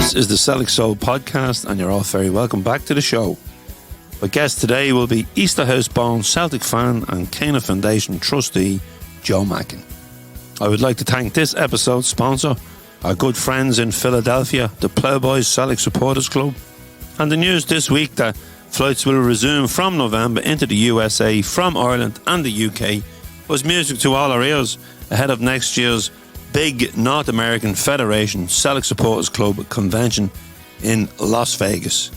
This is the Celtic Soul Podcast, and you're all very welcome back to the show. My guest today will be Easterhouse-born Celtic fan and Kano Foundation Trustee, Joe Mackin. I would like to thank this episode's sponsor, our good friends in Philadelphia, the Ploughboys Celtic Supporters Club. And the news this week that flights will resume from November into the USA from Ireland and the UK was music to all our ears ahead of next year's big North American Federation Celtic Supporters Club convention in Las Vegas.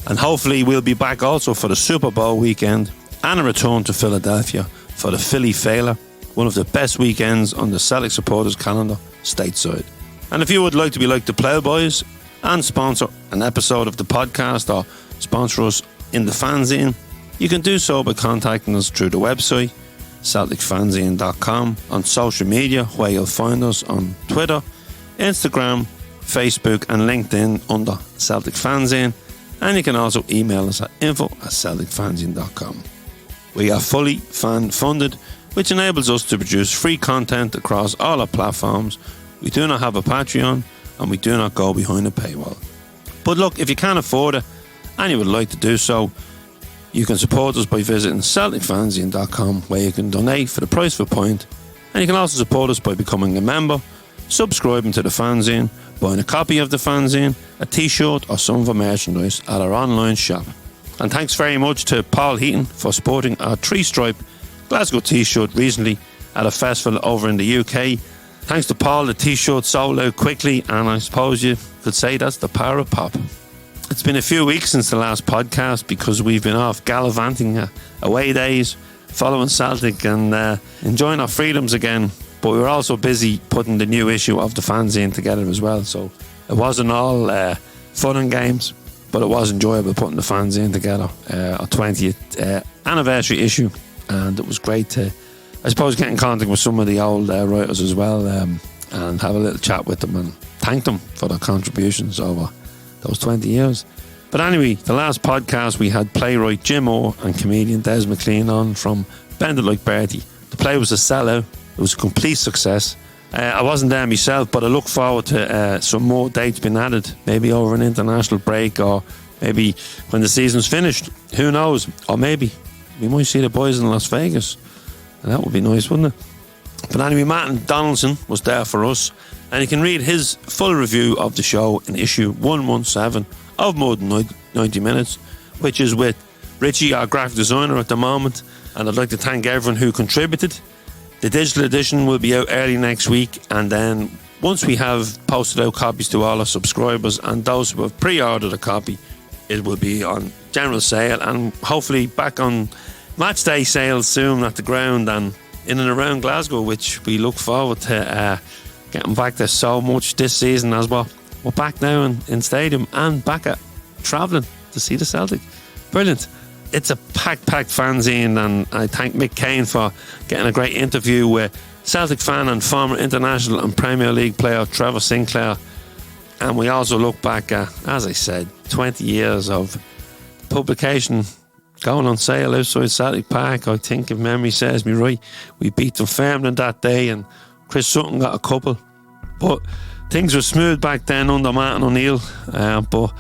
And hopefully we'll be back also for the Super Bowl weekend and a return to Philadelphia for the Philly Failer, one of the best weekends on the Celtic supporters calendar stateside. And if you would like to be like the Ploughboys and sponsor an episode of the podcast or sponsor us in the fanzine, you can do so by contacting us through the website celticfanzine.com, on social media where you'll find us on Twitter, Instagram, Facebook and LinkedIn under Celtic Fanzine, and you can also email us at info@celticfanzine.com. We are fully fan funded, which enables us to produce free content across all our platforms. We do not have a Patreon and we do not go behind a paywall. But look, if you can't afford it and you would like to do so, you can support us by visiting celticfanzine.com, where you can donate for the price of a pint, and you can also support us by becoming a member, subscribing to the fanzine, buying a copy of the fanzine, a t-shirt or some of our merchandise at our online shop. And thanks very much to Paul Heaton for sporting our 3-stripe Glasgow t-shirt recently at a festival over in the UK. Thanks to Paul, the t-shirt sold out quickly, and I suppose you could say that's the power of pop. It's been a few weeks since the last podcast because we've been off gallivanting away days, following Celtic and enjoying our freedoms again. But we were also busy putting the new issue of the fanzine together as well. So it wasn't all fun and games, but it was enjoyable putting the fanzine together. Our 20th anniversary issue, and it was great to, I suppose, get in contact with some of the old writers as well, and have a little chat with them and thank them for their contributions over those 20 years. But anyway, the last podcast we had playwright Jim Orr and comedian Des McLean on from Bend It Like Bertie. The play was a sellout. It was a complete success. I wasn't there myself, but I look forward to some more dates being added, maybe over an international break, or maybe when the season's finished. Who knows? Or maybe we might see the boys in Las Vegas, and that would be nice, wouldn't it? But anyway, Martin Donaldson was there for us, and you can read his full review of the show in issue 117 of More Than 90 Minutes, which is with Richie, our graphic designer at the moment, and I'd like to thank everyone who contributed. The digital edition will be out early next week, and then once we have posted out copies to all our subscribers and those who have pre-ordered a copy, it will be on general sale and hopefully back on match day sales soon at the ground and in and around Glasgow, which we look forward to getting back there so much this season as well. We're back now in stadium and back at travelling to see the Celtic. Brilliant. It's a packed fanzine, and I thank Mick Kane for getting a great interview with Celtic fan and former international and Premier League player Trevor Sinclair. And we also look back at, as I said, 20 years of publication going on sale outside Celtic Park. I think, if memory serves me right, we beat Dunfermline that day and Chris Sutton got a couple. But things were smooth back then under Martin O'Neill, but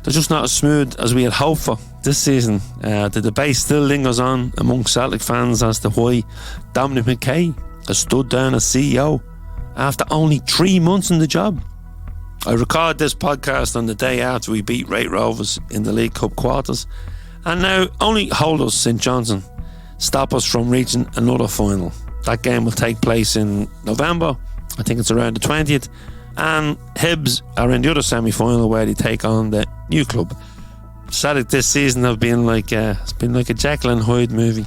they're just not as smooth as we had hoped for this season. The debate still lingers on among Celtic fans as to why Dominic McKay has stood down as CEO after only 3 months in the job. I record this podcast on the day after we beat Raith Rovers in the League Cup quarters, and now only holders St Johnstone stop us from reaching another final. That game will take place in November. I think it's around the 20th. And Hibs are in the other semi-final where they take on the new club. Celtic this season have been it's been like a Jekyll and Hyde movie.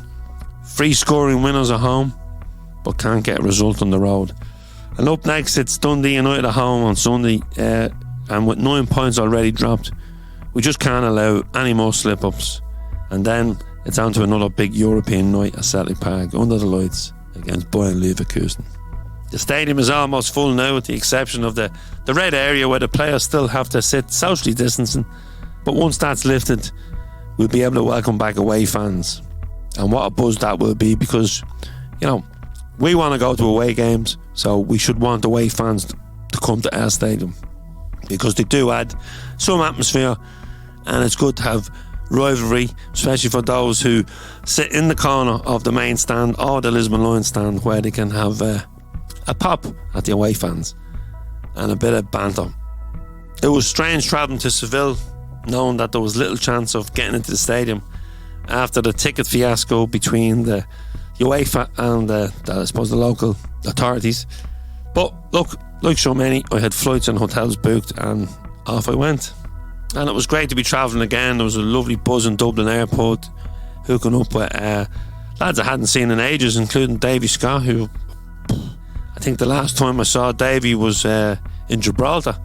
Free scoring winners at home, but can't get a result on the road. And up next it's Dundee United at home on Sunday, and with 9 points already dropped, we just can't allow any more slip-ups. And then it's on to another big European night at Celtic Park under the lights against Bayern Leverkusen. The stadium is almost full now, with the exception of the red area where the players still have to sit socially distancing. But once that's lifted, we'll be able to welcome back away fans. And what a buzz that will be, because, you know, we want to go to away games, so we should want away fans to come to our stadium. because they do add some atmosphere, and it's good to have rivalry, especially for those who sit in the corner of the main stand or the Lisbon Lion stand, where they can have a pop at the away fans and a bit of banter. It was strange travelling to Seville, knowing that there was little chance of getting into the stadium after the ticket fiasco between the UEFA and I suppose the local authorities. But look, like so many, I had flights and hotels booked, and off I went. And it was great to be travelling again. There was a lovely buzz in Dublin Airport, hooking up with lads I hadn't seen in ages, including Davy Scott, who I think the last time I saw Davy was in Gibraltar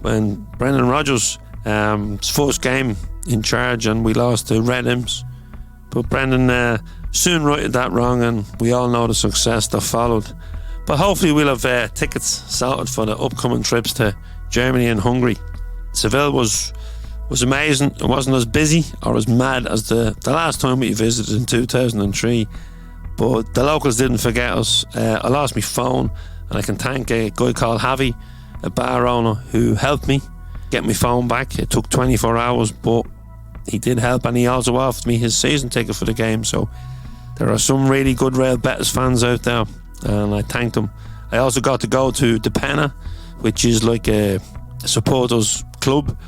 when Brendan Rodgers' first game in charge, and we lost to Red Imps. But Brendan soon righted that wrong, and we all know the success that followed. But hopefully we'll have tickets sorted for the upcoming trips to Germany and Hungary. Seville was amazing. It wasn't as busy or as mad as the last time we visited in 2003, but the locals didn't forget us. I lost my phone, and I can thank a guy called Javi, a bar owner, who helped me get my phone back. It took 24 hours, but he did help, and he also offered me his season ticket for the game. So there are some really good Real Betis fans out there, and I thanked them. I also got to go to the Pena, which is like a supporters club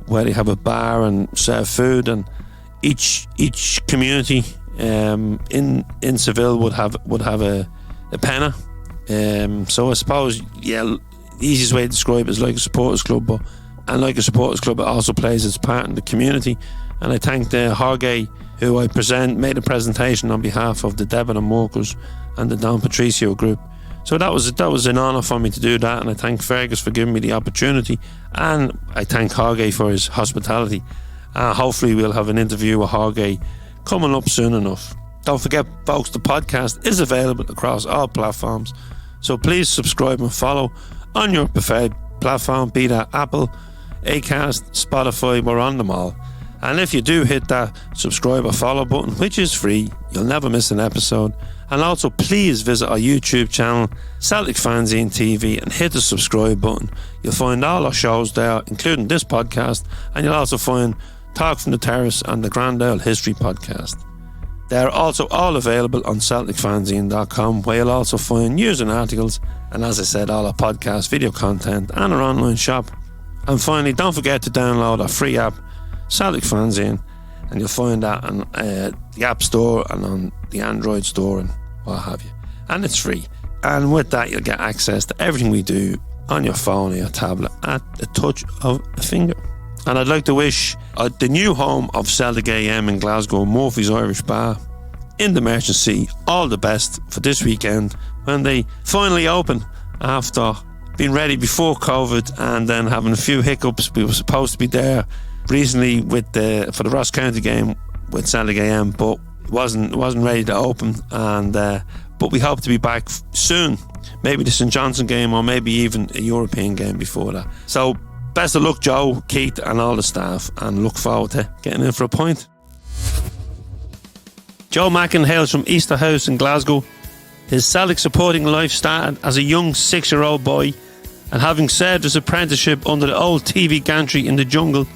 where they have a bar and serve food, and each community in Seville would have a Pena. So I suppose, the easiest way to describe it is like a supporters club, and like a supporters club, it also plays its part in the community. And I thanked Jorge, who I made a presentation on behalf of the Debenham workers and the Don Patricio group. So that was an honour for me to do that, and I thank Fergus for giving me the opportunity, and I thank Jorge for his hospitality. Hopefully we'll have an interview with Jorge coming up soon enough. Don't forget, folks, the podcast is available across all platforms, so please subscribe and follow on your preferred platform, be that Apple, Acast, Spotify. We're on them all. And if you do hit that subscribe or follow button, which is free, you'll never miss an episode. And also, please visit our YouTube channel, Celtic Fanzine TV, and hit the subscribe button. You'll find all our shows there, including this podcast, and you'll also find Talk from the Terrace and the Grand Isle History podcast. They're also all available on CelticFanzine.com, where you'll also find news and articles, and as I said, all our podcast, video content, and our online shop. And finally, don't forget to download our free app, Celtic Fanzine, and you'll find that on the App Store and on the Android Store and what have you. And it's free. And with that, you'll get access to everything we do on your phone or your tablet at the touch of a finger. And I'd like to wish the new home of Celtic AM in Glasgow, Murphy's Irish Bar, in the Merchant Sea, all the best for this weekend when they finally open after being ready before COVID and then having a few hiccups. We were supposed to be there recently for the Ross County game with Celtic AM, but it wasn't ready to open, and but we hope to be back soon, maybe the St Johnstone game or maybe even a European game before that. So best of luck, Joe, Keith and all the staff, and look forward to getting in for a pint. Joe Mackin hails from Easterhouse in Glasgow. His Celtic supporting life started as a young 6-year-old boy, and having served his apprenticeship under the old TV gantry in the jungle,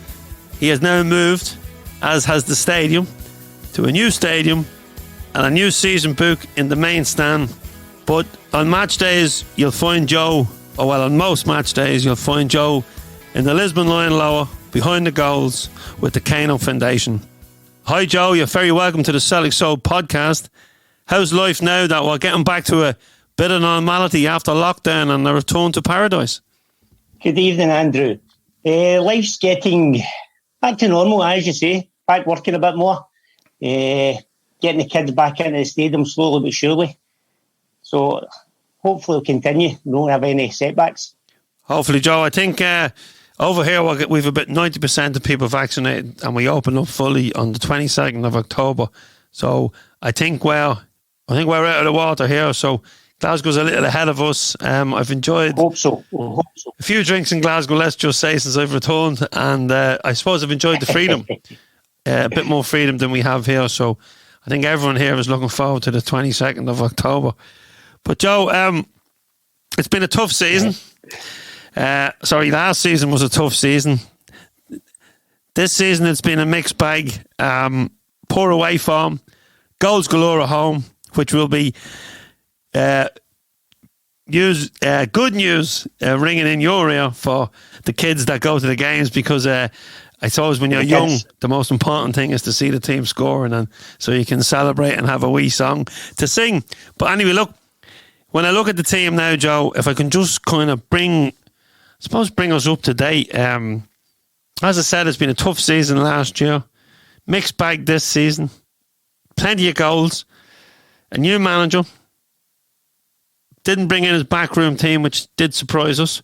he has now moved, as has the stadium, to a new stadium and a new season book in the main stand. But on match days, you'll find Joe, on most match days, you'll find Joe in the Lisbon Lion Lower, behind the goals, with the Kano Foundation. Hi Joe, you're very welcome to the Celtic Soul Podcast. How's life now that we're getting back to a bit of normality after lockdown and a return to paradise? Good evening, Andrew. Life's getting back to normal, as you say. Back working a bit more. Getting the kids back into the stadium slowly but surely. So hopefully it'll continue. We don't have any setbacks. Hopefully, Joe. I think over here we've about 90% of people vaccinated, and we open up fully on the 22nd of October. So I think we're out of the water here. So Glasgow's a little ahead of us. I've enjoyed hope so. A few drinks in Glasgow, let's just say, since I've returned, and I suppose I've enjoyed the freedom, a bit more freedom than we have here. So I think everyone here is looking forward to the 22nd of October. But Joe, it's been a tough season. Last season was a tough season. This season it's been a mixed bag. Poor away form, goals galore at home, which will be good news ringing in your ear for the kids that go to the games, because I suppose when you're young, the most important thing is to see the team scoring, and so you can celebrate and have a wee song to sing. But anyway, look, when I look at the team now, Joe, if I can just kind of bring us up to date. As I said, it's been a tough season last year. Mixed bag this season. Plenty of goals. A new manager. Didn't bring in his backroom team, which did surprise us.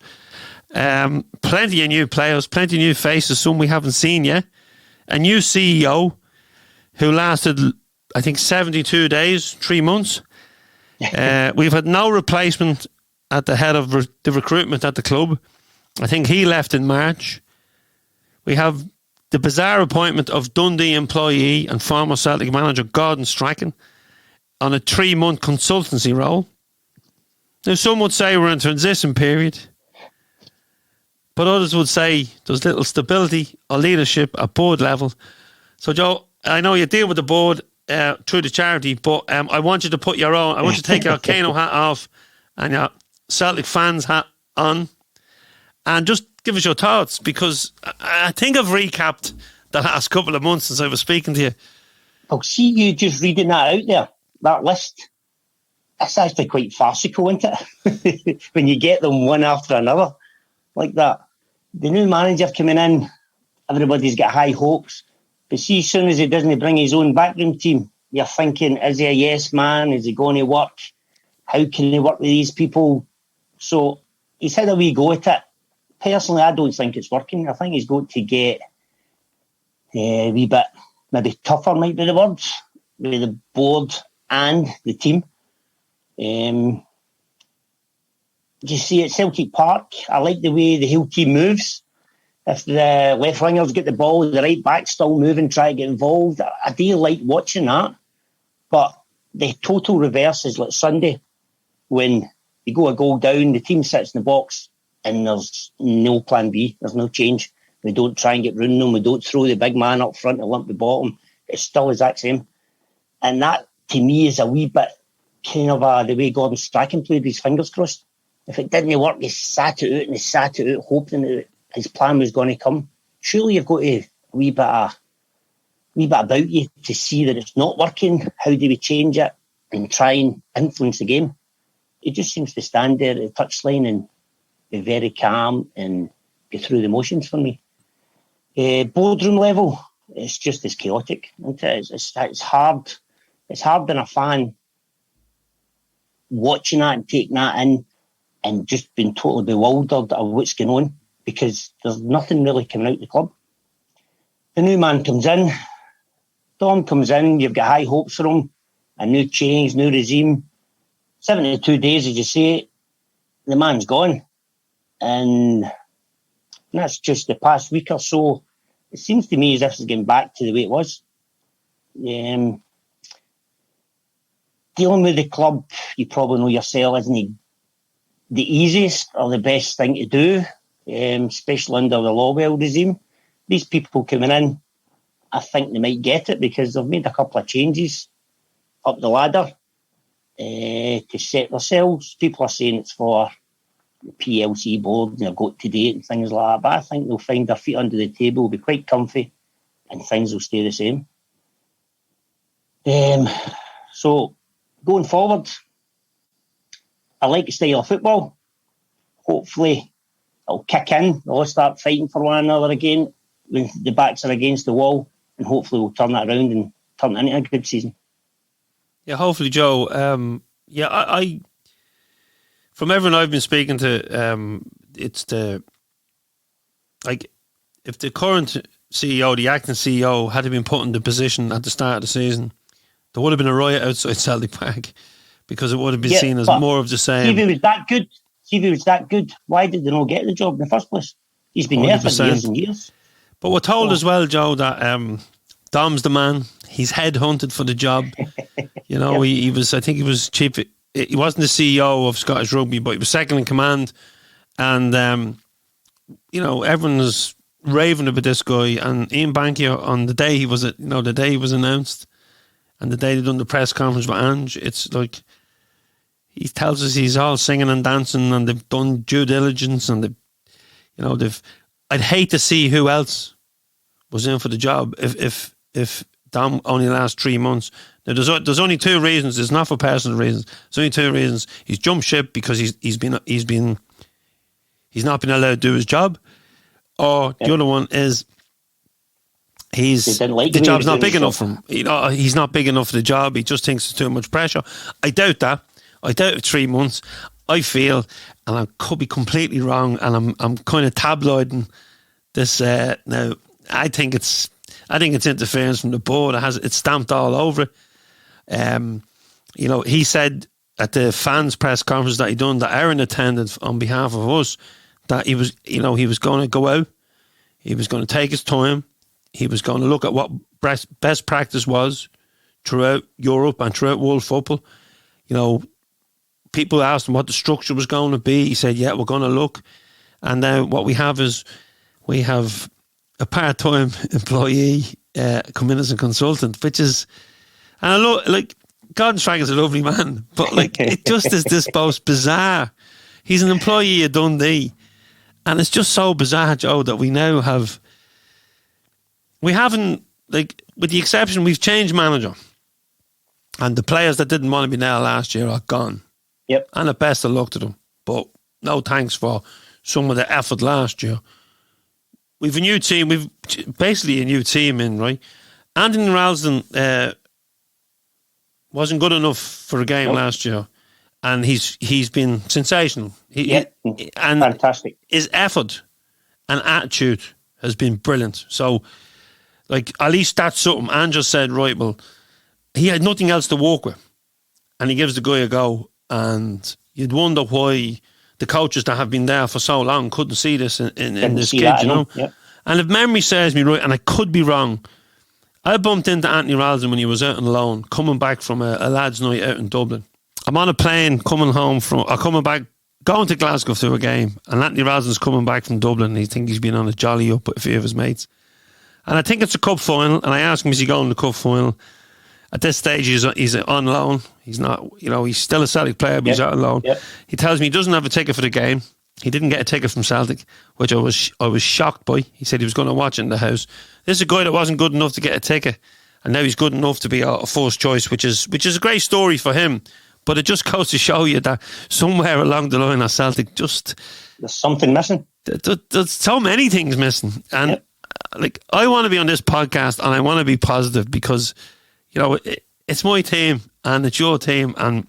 Plenty of new players, plenty of new faces, some we haven't seen yet. A new CEO who lasted, I think, 72 days, 3 months. We've had no replacement at the head of the recruitment at the club. I think he left in March. We have the bizarre appointment of Dundee employee and former Celtic manager Gordon Strachan on a 3-month consultancy role. Now, some would say we're in a transition period, but others would say there's little stability or leadership at board level. So, Joe, I know you deal with the board through the charity, but I want you to put your own, I want you to take your Kano hat off and your Celtic fans hat on and just give us your thoughts, because I think I've recapped the last couple of months since I was speaking to you. I'll see you just reading that out there, that list. It's actually quite farcical, isn't it? When you get them one after another like that. The new manager coming in, everybody's got high hopes. But see, as soon as he doesn't bring his own backroom team, you're thinking, is he a yes man? Is he going to work? How can he work with these people? So he's had a wee go at it. Personally, I don't think it's working. I think he's got to get a wee bit, maybe tougher might be the word, with the board and the team. You see at Celtic Park, I like the way the whole team moves. If the left wingers get the ball, the right back still moving, try to get involved. I do like watching that. But the total reverse is like Sunday, when you go a goal down, the team sits in the box and there's no plan B, there's no change. We don't try and get round them, we don't throw the big man up front and lump the bottom. It's still exact same. And that, to me, is a wee bit kind of the way Gordon Strachan played with his fingers crossed. If it didn't work, he sat it out, hoping that his plan was going to come. Surely you've got a wee bit about you to see that it's not working. How do we change it and try and influence the game? He just seems to stand there at the touchline and be very calm and go through the motions for me. Boardroom level, it's just as chaotic, isn't it? It's hard. It's hard being a fan watching that and taking that in and just being totally bewildered at what's going on, because there's nothing really coming out of the club. The new man comes in, Dom comes in, you've got high hopes for him, a new change, new regime. 72 days, as you say, the man's gone. And that's just the past week or so. It seems to me as if it's getting back to the way it was. Dealing with the club, you probably know yourself, isn't the easiest or the best thing to do, especially under the Lawwell regime. These people coming in, I think they might get it because they've made a couple of changes up the ladder to set themselves. People are saying it's for the PLC board and they'll go to date and things like that, but I think they'll find their feet under the table, will be quite comfy, and things will stay the same. So, going forward, I like the style of football. Hopefully, it'll kick in. They'll start fighting for one another again when the backs are against the wall, and hopefully we'll turn that around and turn it into a good season. Yeah, hopefully, Joe. I from everyone I've been speaking to, it's if the current CEO, the acting CEO, had been put in the position at the start of the season, there would have been a riot outside Celtic Park, because it would have been seen as more of the same. If he was that good, why did they not get the job in the first place? He's been 100%. There for years and years. But we're told as well, Joe, that Dom's the man. He's headhunted for the job. You know, he was, I think he was chief. He wasn't the CEO of Scottish Rugby, but he was second in command And, everyone was raving about this guy. And Ian Bankier, on the day he was, the day he was announced, and the day they done the press conference with Ange, it's like, he tells us he's all singing and dancing, and they've done due diligence, and they've. I'd hate to see who else was in for the job if Dom only lasts 3 months. Now, there's only two reasons. It's not for personal reasons. There's only two reasons. He's jumped ship because he's not been allowed to do his job, or the other one is the job's not big enough for him. He's not big enough for the job. He just thinks it's too much pressure. I doubt that. I doubt 3 months. I feel, and I could be completely wrong, and I'm kind of tabloiding this now. I think it's interference from the board. It's stamped all over it. He said at the fans press conference that he done, that Aaron attended on behalf of us, that he was going to go out, he was going to take his time, he was going to look at what best practice was throughout Europe and throughout world football. People asked him what the structure was going to be. He said, yeah, we're going to look. And now what we have is, we have a part-time employee come in as a consultant, which is, and I love, like, Gordon Strachan's a lovely man, but like, it just is this most bizarre. He's an employee of Dundee, and it's just so bizarre, Joe, that we haven't, like, with the exception, we've changed manager, and the players that didn't want to be there last year are gone. Yep. And the best of luck to them. But no thanks for some of the effort last year. We've a new team. We've basically a new team in, right? Anthony Ralston wasn't good enough for a game last year, and he's been sensational. And fantastic. His effort and attitude has been brilliant. So, like, at least that's something. Andrew said, right, well, he had nothing else to work with, and he gives the guy a go. And you'd wonder why the coaches that have been there for so long couldn't see this in this kid, Yep. And if memory serves me right, and I could be wrong, I bumped into Anthony Ralston when he was out on loan, coming back from a lads' night out in Dublin. I'm on a plane coming back, going to Glasgow through a game, and Anthony Ralston's coming back from Dublin. He thinks he's been on a jolly up with a few of his mates. And I think it's a cup final, and I asked him, is he going to the cup final? At this stage, he's on loan. He's not, he's still a Celtic player, but he's out on loan. Yep. He tells me he doesn't have a ticket for the game. He didn't get a ticket from Celtic, which I was shocked by. He said he was going to watch it in the house. This is a guy that wasn't good enough to get a ticket, and now he's good enough to be a first choice, which is a great story for him. But it just goes to show you that somewhere along the line at Celtic, just there's something missing. There's so many things missing, and like, I want to be on this podcast, and I want to be positive because, it's my team and it's your team, and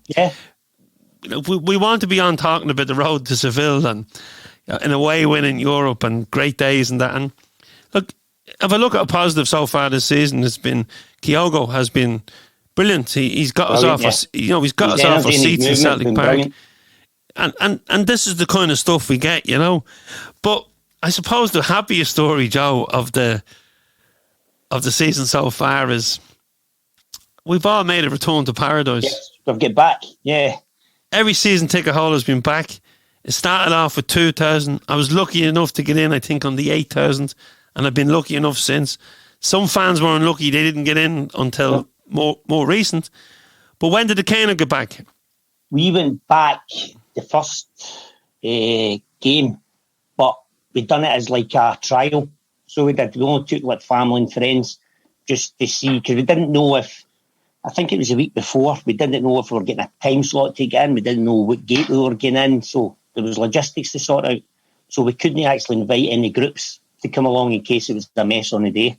we want to be on talking about the road to Seville and in a way winning Europe and great days and that. And look, if I look at a positive so far this season, it's been Kyogo has been brilliant. He's got us off. He's got us off our seats in Celtic Park, and this is the kind of stuff we get, But I suppose the happiest story, Joe, of the season so far is, we've all made a return to paradise. Yes, we've got back, yeah. Every season ticket holder has been back. It started off with 2,000. I was lucky enough to get in, I think, on the 8,000, and I've been lucky enough since. Some fans were unlucky; they didn't get in until more recent. But when did the Kano get back? We went back the first game, but we done it as like a trial. So we only took like family and friends just to see, because we didn't know if, I think it was a week before, we didn't know if we were getting a time slot to get in. We didn't know what gate we were getting in. So there was logistics to sort out. So we couldn't actually invite any groups to come along in case it was a mess on the day,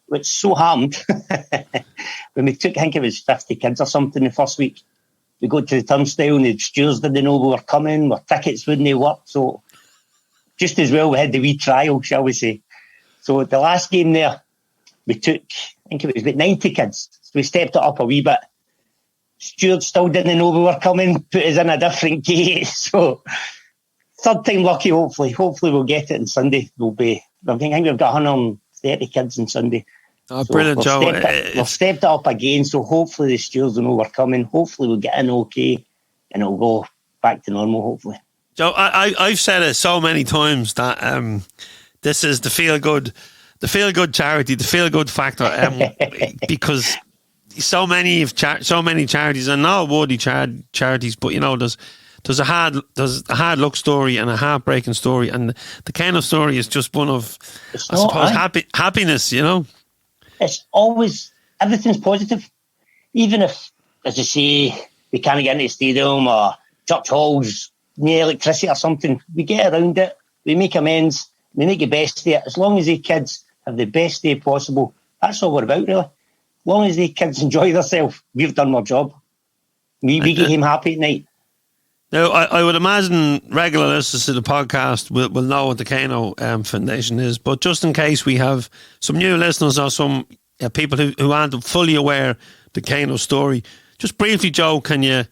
which so happened. When we took, I think it was 50 kids or something the first week. We got to the turnstile and the stewards didn't know we were coming. Our tickets wouldn't work. So just as well we had the wee trial, shall we say. So the last game there, we took, I think it was about 90 kids. So we stepped it up a wee bit. Stewards still didn't know we were coming, put us in a different gate. So third time lucky, hopefully. Hopefully we'll get it on Sunday. I think we've got 130 kids on Sunday. Oh, so brilliant, Joe. We've stepped it up again, so hopefully the stewards will know we're coming. Hopefully we'll get in okay, and it'll go back to normal, hopefully. Joe, I've said it so many times that this is the feel good charity, the feel good factor, because so many charities, and not worthy charities, but you know, there's a hard luck story and a heartbreaking story, and the Kano story is just one of, happiness. You know, it's always, everything's positive, even if, as I say, we can't get into the stadium or church halls near electricity or something. We get around it, we make amends, we make the best of it. As long as the kids have the best day possible, that's all we're about, really. As long as the kids enjoy themselves, we've done our job. We get him happy at night. Now, I would imagine regular listeners to the podcast will know what the Kano Foundation is, but just in case we have some new listeners or some people who aren't fully aware of the Kano story, just briefly, Joe, can you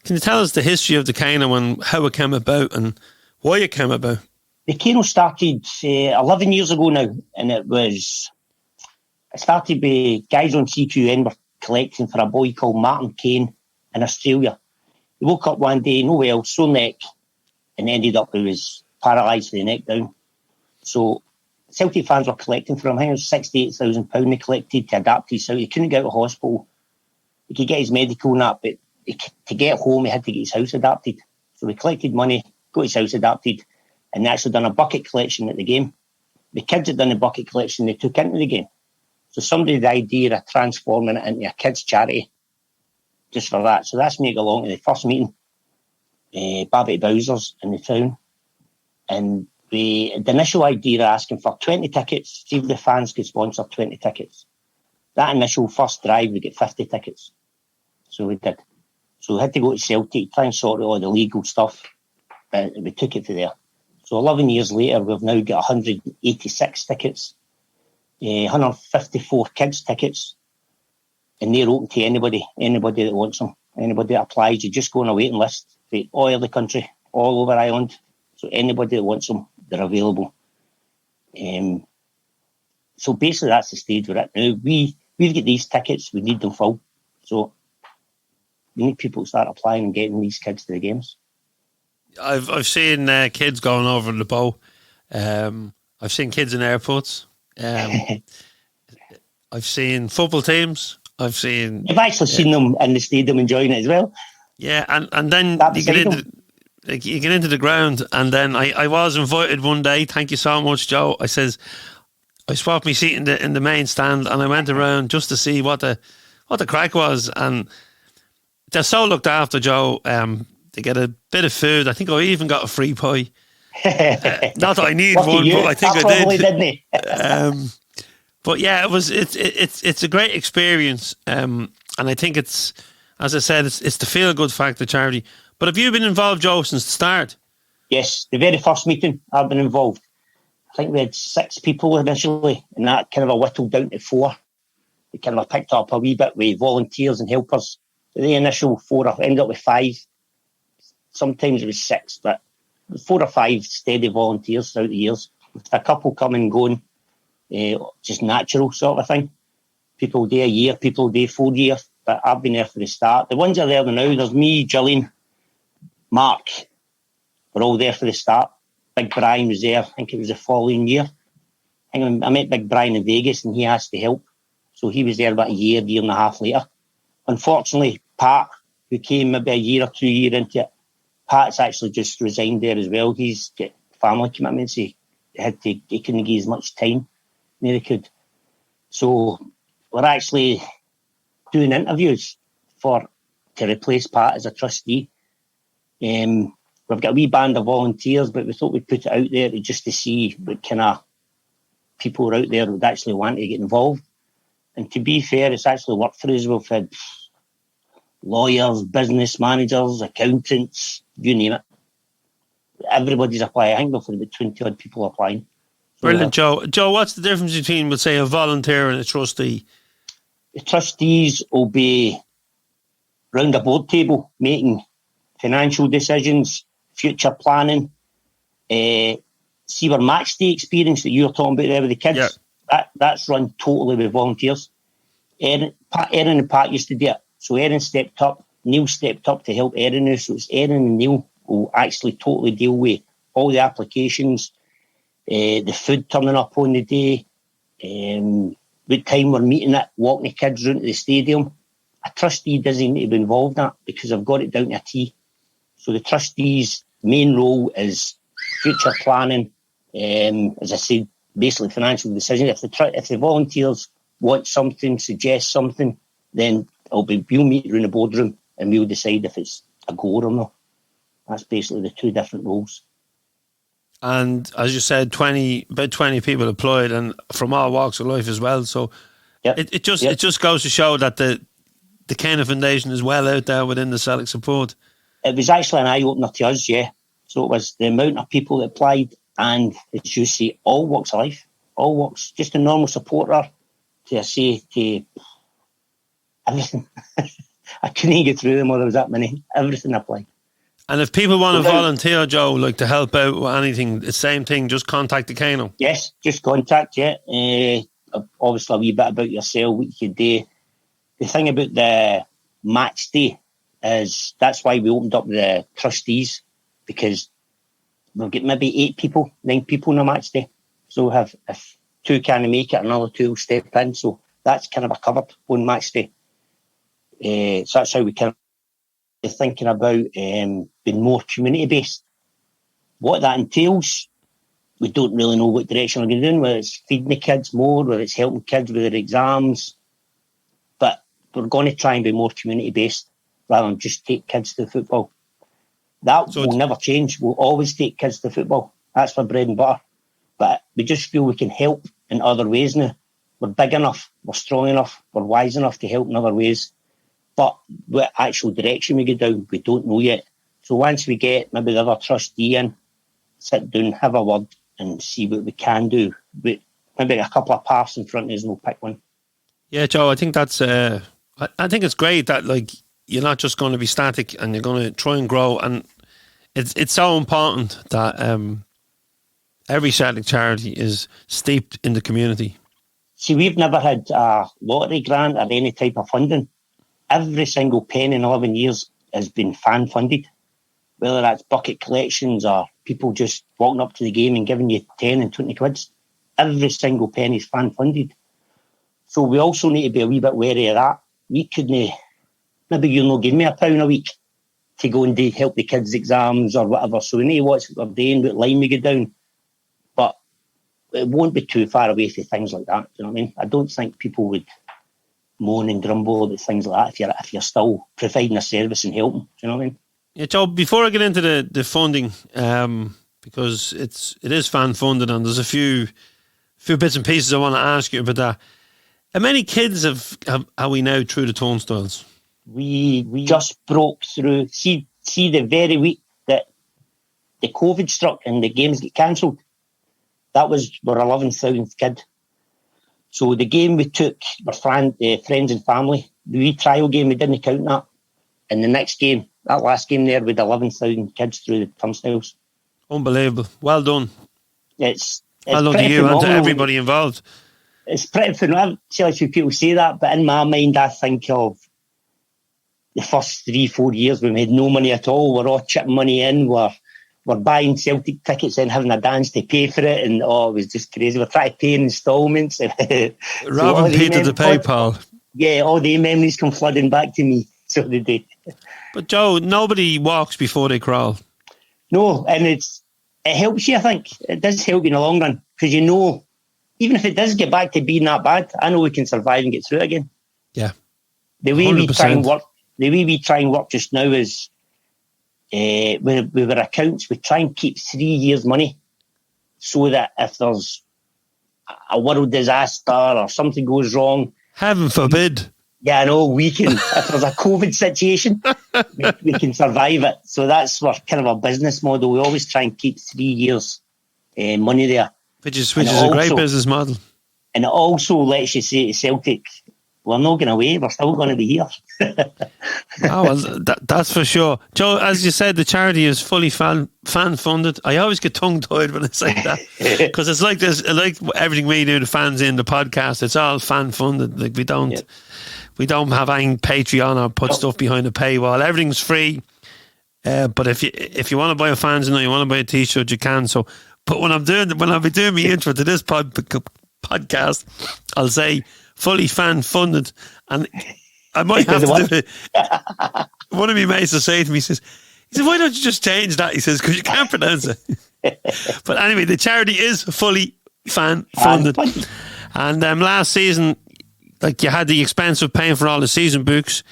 tell us the history of the Kano and how it came about and why it came about? The Kano started 11 years ago now, and it started with guys on CQN were collecting for a boy called Mackin in Australia. He woke up one day, no well, sore neck, and ended up he was paralysed from the neck down. So Celtic fans were collecting for him. I think it was £68,000 they collected to adapt his house. He couldn't get out of hospital. He could get his medical and that, but to get home, he had to get his house adapted. So we collected money, got his house adapted, and they actually done a bucket collection at the game. The kids had done the bucket collection they took into the game. So somebody had the idea of transforming it into a kids' charity just for that. So that's me go along to the first meeting, Babbitt Bowser's in the town. And the initial idea of asking for 20 tickets, see if the fans could sponsor 20 tickets. That initial first drive, we get 50 tickets. So we did. So we had to go to Celtic, try and sort out all the legal stuff. But we took it to there. So 11 years later, we've now got 186 tickets, 154 kids tickets, and they're open to anybody that wants them. Anybody that applies, you just go on a waiting list for all over the country, all over Ireland. So anybody that wants them, they're available. So basically that's the stage we're at now. We've got these tickets, we need them full. So we need people to start applying and getting these kids to the games. I've seen kids going over the bow. I've seen kids in airports. I've seen football teams. I've actually seen them in the stadium enjoying it as well. Yeah, and then you get into the ground, and then I was invited one day. Thank you so much, Joe. I swapped my seat in the main stand, and I went around just to see what the crack was, and they're so looked after, Joe. They get a bit of food. I think I even got a free pie. Not that I need one, but I think I did. Didn't but yeah, it's a great experience, and I think it's, as I said, it's the feel good factor charity. But have you been involved, Joe, since the start? Yes, the very first meeting I've been involved. I think we had 6 people initially, and that kind of whittled down to 4. We kind of picked up a wee bit with volunteers and helpers. The initial 4 ended up with 5. Sometimes it was 6, but 4 or 5 steady volunteers throughout the years. With a couple coming and going, just natural sort of thing. People do a year, people do 4 years, but I've been there for the start. The ones that are there now, there's me, Gillian, Mark, we're all there for the start. Big Brian was there, I think it was the following year. I met Big Brian in Vegas and he asked to help. So he was there about a year and a half later. Unfortunately, Pat, who came maybe a year or 2 years into it, Pat's actually just resigned there as well. He's got family commitments. He couldn't give as much time as he could. So we're actually doing interviews to replace Pat as a trustee. We've got a wee band of volunteers, but we thought we'd put it out there just to see what kind of people are out there who would actually want to get involved. And to be fair, it's actually worked for us. We've had lawyers, business managers, accountants, you name it. Everybody's applying. I think we've had about 20 odd people applying. Brilliant, Joe. Joe, what's the difference between, let's say, a volunteer and a trustee? The trustees will be round a board table making financial decisions, future planning. See our match day experience that you were talking about there with the kids. Yeah. That's run totally with volunteers. Erin and Pat used to do it. So Erin stepped up, Neil stepped up to help Erin now. So it's Erin and Neil will actually totally deal with all the applications, the food turning up on the day, what time we're meeting at, walking the kids around to the stadium. A trustee doesn't need to be involved in that because I've got it down to a T. So the trustee's main role is future planning, as I said, basically financial decisions. If the volunteers want something, suggest something, then we'll meet around the boardroom and we'll decide if it's a go or not. That's basically the two different roles. And as you said, about 20 people employed, and from all walks of life as well. So it just goes to show that the Kano Foundation is well out there within the Celtic support. It was actually an eye-opener to us, yeah. So it was the amount of people that applied, and as you see, all walks of life, all walks, just a normal supporter to everything. I couldn't get through them, or there was that many. Everything applied. And if people want to volunteer, Joe, like to help out with anything, the same thing, just contact the Kano. Yes, just contact, yeah. Obviously, a wee bit about yourself, what you could do. The thing about the match day is that's why we opened up the trustees, because we'll get maybe 9 people on a match day. So we'll have, if 2 can't make it, another 2 will step in. So that's kind of a covered on match day. So that's how we kind of thinking about being more community-based. What that entails, we don't really know what direction we're going to do, whether it's feeding the kids more, whether it's helping kids with their exams. But we're going to try and be more community-based rather than just take kids to football. That will never change. We'll always take kids to football. That's our bread and butter. But we just feel we can help in other ways now. We're big enough, we're strong enough, we're wise enough to help in other ways. But what actual direction we go down, we don't know yet. So once we get maybe the other trustee in, sit down, have a word and see what we can do. Maybe a couple of paths in front of us and we'll pick one. Yeah, Joe, I think that's... I think it's great that like you're not just going to be static and you're going to try and grow. And it's so important that every Celtic charity is steeped in the community. See, we've never had a lottery grant or any type of funding. Every single penny in 11 years has been fan funded, whether that's bucket collections or people just walking up to the game and giving you 10 and 20 quids. Every single penny is fan funded. So we also need to be a wee bit wary of that. We couldn't, maybe you'll not give me £1 a week to go and help the kids' exams or whatever. So we need to watch what they're doing, what line we go down. But it won't be too far away from things like that. Do you know what I mean? I don't think people would moan and grumble about things like that if you're still providing a service and helping. Do you know what I mean? Yeah, Joe, before I get into the funding, because it is fan funded and there's a few bits and pieces I want to ask you about that. How many kids have we now through the turnstiles? We just broke through. See the very week that the COVID struck and the games get cancelled, that was our 11,000th kid. So the game we took, our friends and family, the wee trial game, we didn't count that. And the next game, that last game there, with 11,000 kids through the turnstiles. Unbelievable. Well done. It's well done to you and to everybody involved. It's pretty phenomenal. See, a few people say that, but in my mind, I think of the first 3-4 years when we had no money at all. We're all chipping money in. We're buying Celtic tickets and having a dance to pay for it, and it was just crazy. We're trying to pay in instalments. Robbing Peter to PayPal. Yeah, all the memories come flooding back to me. So they do. But Joe, nobody walks before they crawl. No, and it helps you, I think. It does help you in the long run, because you know, even if it does get back to being that bad, I know we can survive and get through it again. Yeah. The way 100%. we try and work just now is with our accounts, we try and keep 3 years' money, so that if there's a world disaster or something goes wrong, heaven forbid. Yeah, I know, we can, if there's a COVID situation, we can survive it. So that's kind of our business model. We always try and keep 3 years money there. Which is a great business model. And it also lets you say to Celtic, we're not going away, we're still going to be here. Oh, well, that's for sure. Joe, as you said, the charity is fully fan funded. I always get tongue tied when I say that, because it's like this, like everything we do, the fans in the podcast, it's all fan funded. Like we don't have any Patreon or put stuff behind a paywall. Everything's free. But if you want to buy a fanzine or you want to buy a t-shirt, you can. So, but when I'll be doing my intro to this podcast, I'll say fully fan funded, and I might have to do it. One of my mates will say to me, he says, why don't you just change that? He says, because you can't pronounce it. But anyway, the charity is fully fan funded. And last season, like, you had the expense of paying for all the season books,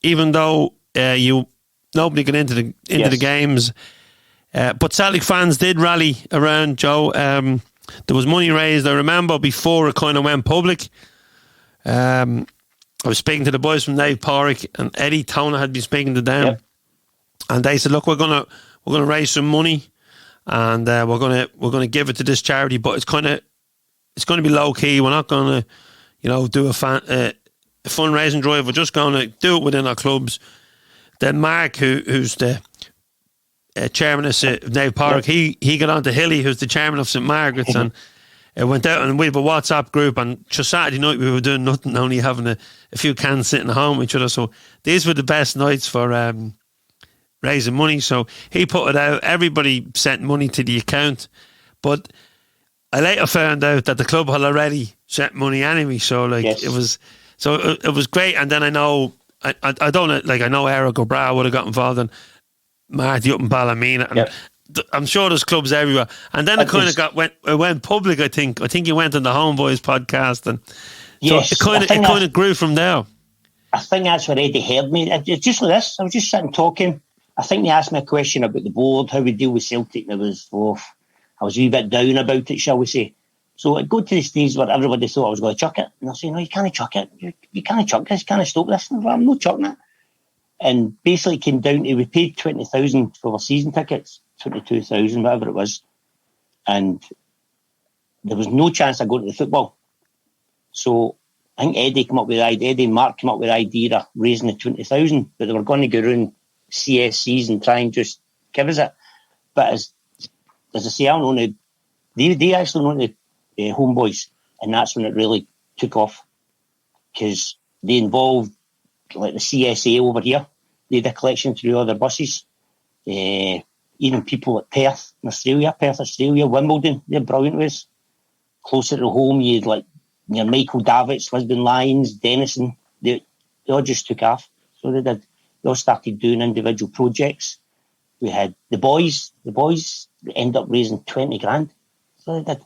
even though nobody got into the games. But Celtic fans did rally around, Joe. There was money raised. I remember before it kind of went public. I was speaking to the boys from Nave Park, and Eddie Tona had been speaking to them. Yep. And they said, look, we're gonna raise some money, and we're gonna give it to this charity, but it's gonna be low key. We're not gonna, do a fundraising drive. We're just gonna do it within our clubs. Then Mark, who's the chairman of Nave Park, he got on to Hilly, who's the chairman of St Margaret's, and went out, and we have a WhatsApp group, and just Saturday night we were doing nothing, only having a few cans sitting at home with each other. So these were the best nights for raising money. So he put it out. Everybody sent money to the account, but I later found out that the club had already sent money anyway. So it was great. And then I know I don't know, like, I know Eric O'Brien would have got involved, and Marty up in Ballymena, and I'm sure there's clubs everywhere. And then it kind of went public. I think he went on the Homeboys podcast, and so it kind of grew from there. I think that's where Eddie heard me. It's just like this. I was just sitting talking. I think they asked me a question about the board, how we deal with Celtic, and I was a wee bit down about it, shall we say. So I'd go to the stage where everybody thought I was going to chuck it, and I'll say, no, you can't chuck it. You can't chuck this, you can't stop this. And I'm not chucking it. And basically it came down to, we paid 20,000 for our season tickets, 22,000, whatever it was. And there was no chance of going to the football. So I think Eddie and Mark came up with the idea of raising the 20,000, but they were going to go around CSCs and try and just give us it. But as I say, I don't know, they actually know the Homeboys, and that's when it really took off, because they involved, like, the CSA over here. They had a collection through other buses. Even people at Perth, Australia, Wimbledon, they're brilliant with us. Closer to home, you had, like, your Michael Davids, Lisbon Lions, Denison, they all just took off. So they did. They all started doing individual projects. We had the boys ended up raising 20 grand. So they did.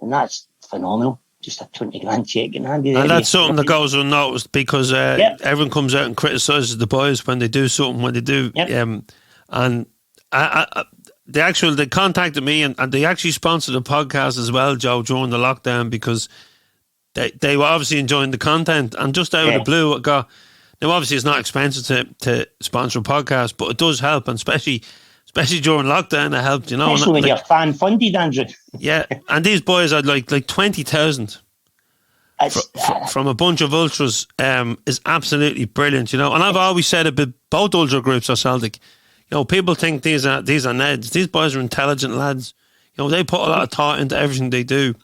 And that's phenomenal. Just a 20 grand check in hand. And that's something that goes unnoticed, because everyone comes out and criticises the boys when they do something, when they do. Yep. And they contacted me, and they actually sponsored a podcast as well, Joe, during the lockdown, because they were obviously enjoying the content, and just out of the blue it got. Now, obviously, it's not expensive to sponsor a podcast, but it does help, and especially during lockdown, it helped, Especially when you're fan funded, Andrew. Yeah, and these boys had like 20,000 from a bunch of ultras. Is absolutely brilliant, And I've always said about both ultra groups are Celtic. People think these are Neds. These boys are intelligent lads. They put a lot of thought into everything they do.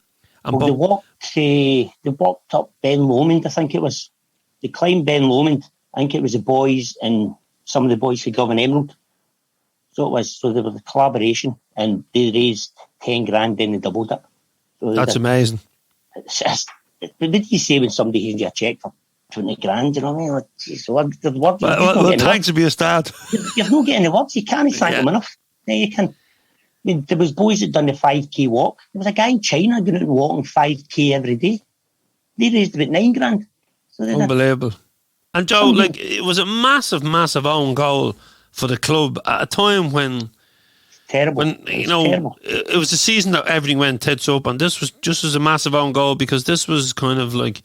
And they walked up Ben Lomond, I think it was. They climbed Ben Lomond. I think it was the boys and some of the boys for Govan Emerald. So it was. So there was a collaboration, and they raised 10 grand, then they doubled it. So that's amazing. What did you say when somebody hands you a cheque for 20 grand? You know what I mean? Like, geez, well, thanks to be a start. You're not getting the words. You can't thank them enough. You can. I mean, there was boys that done the 5k walk. There was a guy in China doing it walking 5k every day. They raised about 9 grand. So unbelievable. And Joe, like, it was a massive, massive own goal for the club at a time when terrible. It was a season that everything went tits up, and this was just as a massive own goal, because this was kind of like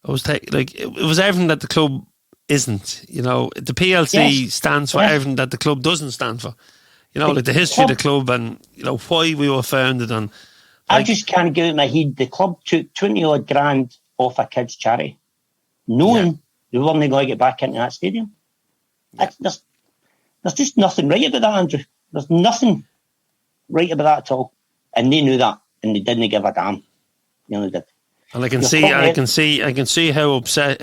it was everything that the club isn't. The PLC stands for everything that the club doesn't stand for. Like the history of the club, and why we were founded. And I just can't get out of my head. The club took 20 odd grand off a kids' charity, knowing they weren't going to get back into that stadium. There's just nothing right about that, Andrew. There's nothing right about that at all. And they knew that, and they didn't give a damn. They did. And I can see how upset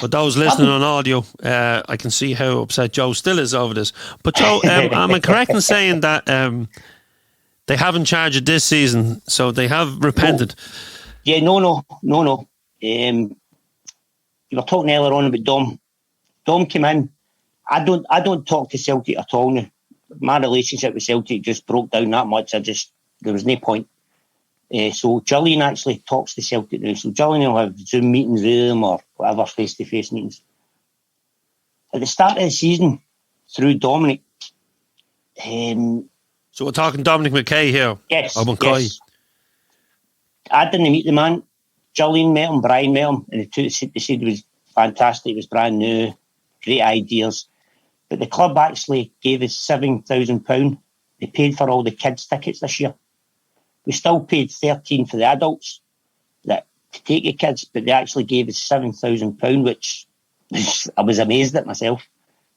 For those listening on audio, I can see how upset Joe still is over this. But Joe, am I correct in saying that they haven't charged it this season, so they have repented? Yeah, no. You were talking earlier on about Dom. Dom came in. I don't talk to Celtic at all now. My relationship with Celtic just broke down that much. There was no point. So Gillian actually talks to Celtic now. So Gillian will have Zoom meetings with them or whatever, face-to-face meetings. At the start of the season, through Dominic. So we're talking Dominic McKay here. Yes. Yes. I didn't meet the man. Gillian met him, Brian met him, and they said it was fantastic. It was brand new, great ideas. But the club actually gave us £7,000. They paid for all the kids' tickets this year. We still paid 13 for the adults to take the kids, but they actually gave us £7,000, which I was amazed at myself.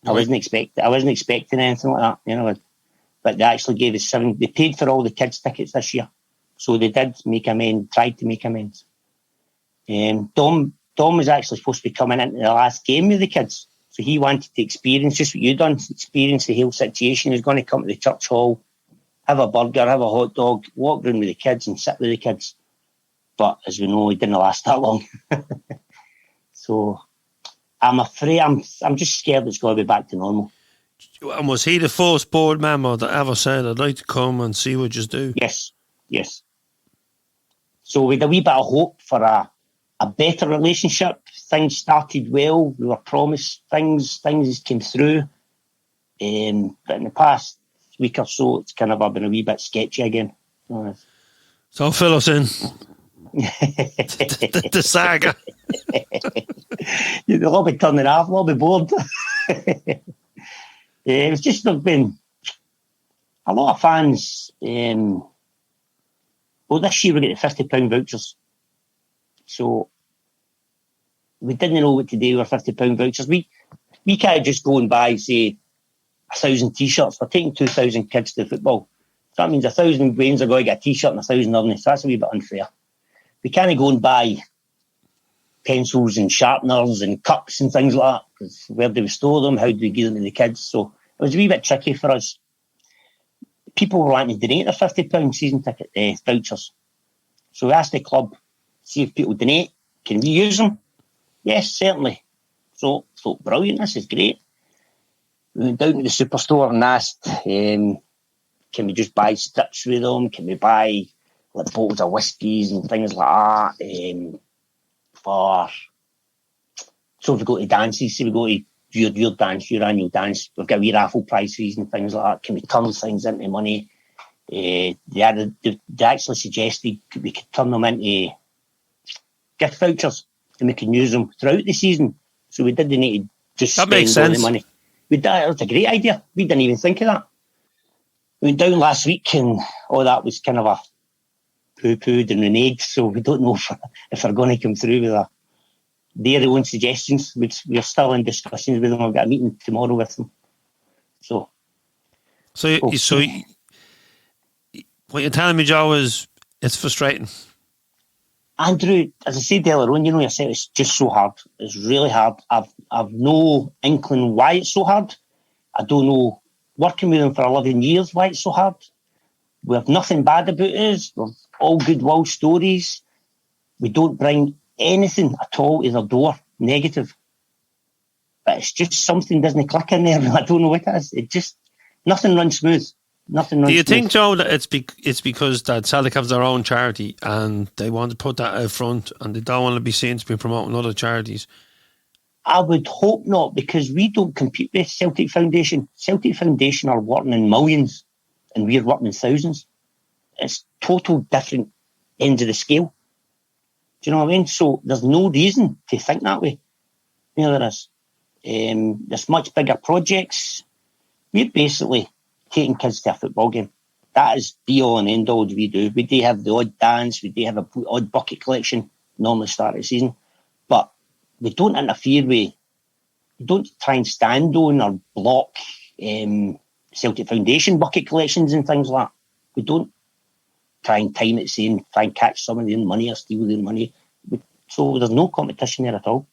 I wasn't expecting anything like that, But they actually gave us they paid for all the kids' tickets this year. So they did tried to make amends. Dom was actually supposed to be coming into the last game with the kids. So he wanted to experience just what you done, experience the whole situation. He was going to come to the church hall, have a burger, have a hot dog, walk around with the kids and sit with the kids. But as we know, it didn't last that long. So I'm afraid, I'm just scared it's going to be back to normal. And was he the first board member that ever said, I'd like to come and see what you do? Yes. So we had a wee bit of hope for a better relationship. Things started well. We were promised things came through. But in the past week or so, it's kind of been a wee bit sketchy again. So fill us in. the saga. They'll be turning off, they'll be bored. It's just there's been a lot of fans. This year we get the £50 vouchers. So we didn't know what to do with £50 vouchers. We can't just go and buy, say, 1,000 T-shirts. We're taking 2,000 kids to football. So that means 1,000 Waynes are going to get a T-shirt and 1,000 of them. So that's a wee bit unfair. We can't go and buy pencils and sharpeners and cups and things like that, because where do we store them? How do we give them to the kids? So it was a wee bit tricky for us. People were wanting to donate their £50 season ticket vouchers. So we asked the club, see if people donate. Can we use them? Yes, certainly. So thought, brilliant, this is great. We went down to the superstore and asked, can we just buy strips with them? Can we buy bottles of whiskies and things like that? So if we go to dances, say we go to your dance, your annual dance, we've got a wee raffle prizes and things like that. Can we turn things into money? They actually suggested we could turn them into gift vouchers and we can use them throughout the season. So we didn't need to just spend all the money. That was a great idea. We didn't even think of that. We went down last week and all that was kind of a poo-pooed and reneged, so we don't know if they're going to come through with their own suggestions. We're still in discussions with them. I've got a meeting tomorrow with them. So what you're telling me, Joe, is it's frustrating. Andrew, as I said earlier on, yourself, it's just so hard. It's really hard. I've no inkling why it's so hard. I don't know, working with them for 11 years, why it's so hard. We have nothing bad about us. We're all goodwill stories. We don't bring anything at all to their door negative. But it's just something doesn't click in there. I don't know what it is. It just, nothing runs smooth. Do you think, Joe, that it's because that Celtic have their own charity and they want to put that out front and they don't want to be seen to be promoting other charities? I would hope not, because we don't compete with Celtic Foundation. Celtic Foundation are working in millions and we're working in thousands. It's total different ends of the scale. Do you know what I mean? So there's no reason to think that way. There is. There's much bigger projects. We're basically taking kids to a football game. That is be all and end all we do. We do have the odd dance, we do have a odd bucket collection, normally start of the season, but we don't interfere with, we don't try and stand on or block Celtic Foundation bucket collections and things like that. We don't try and time it saying, try and catch some of their money or steal their money. So there's no competition there at all.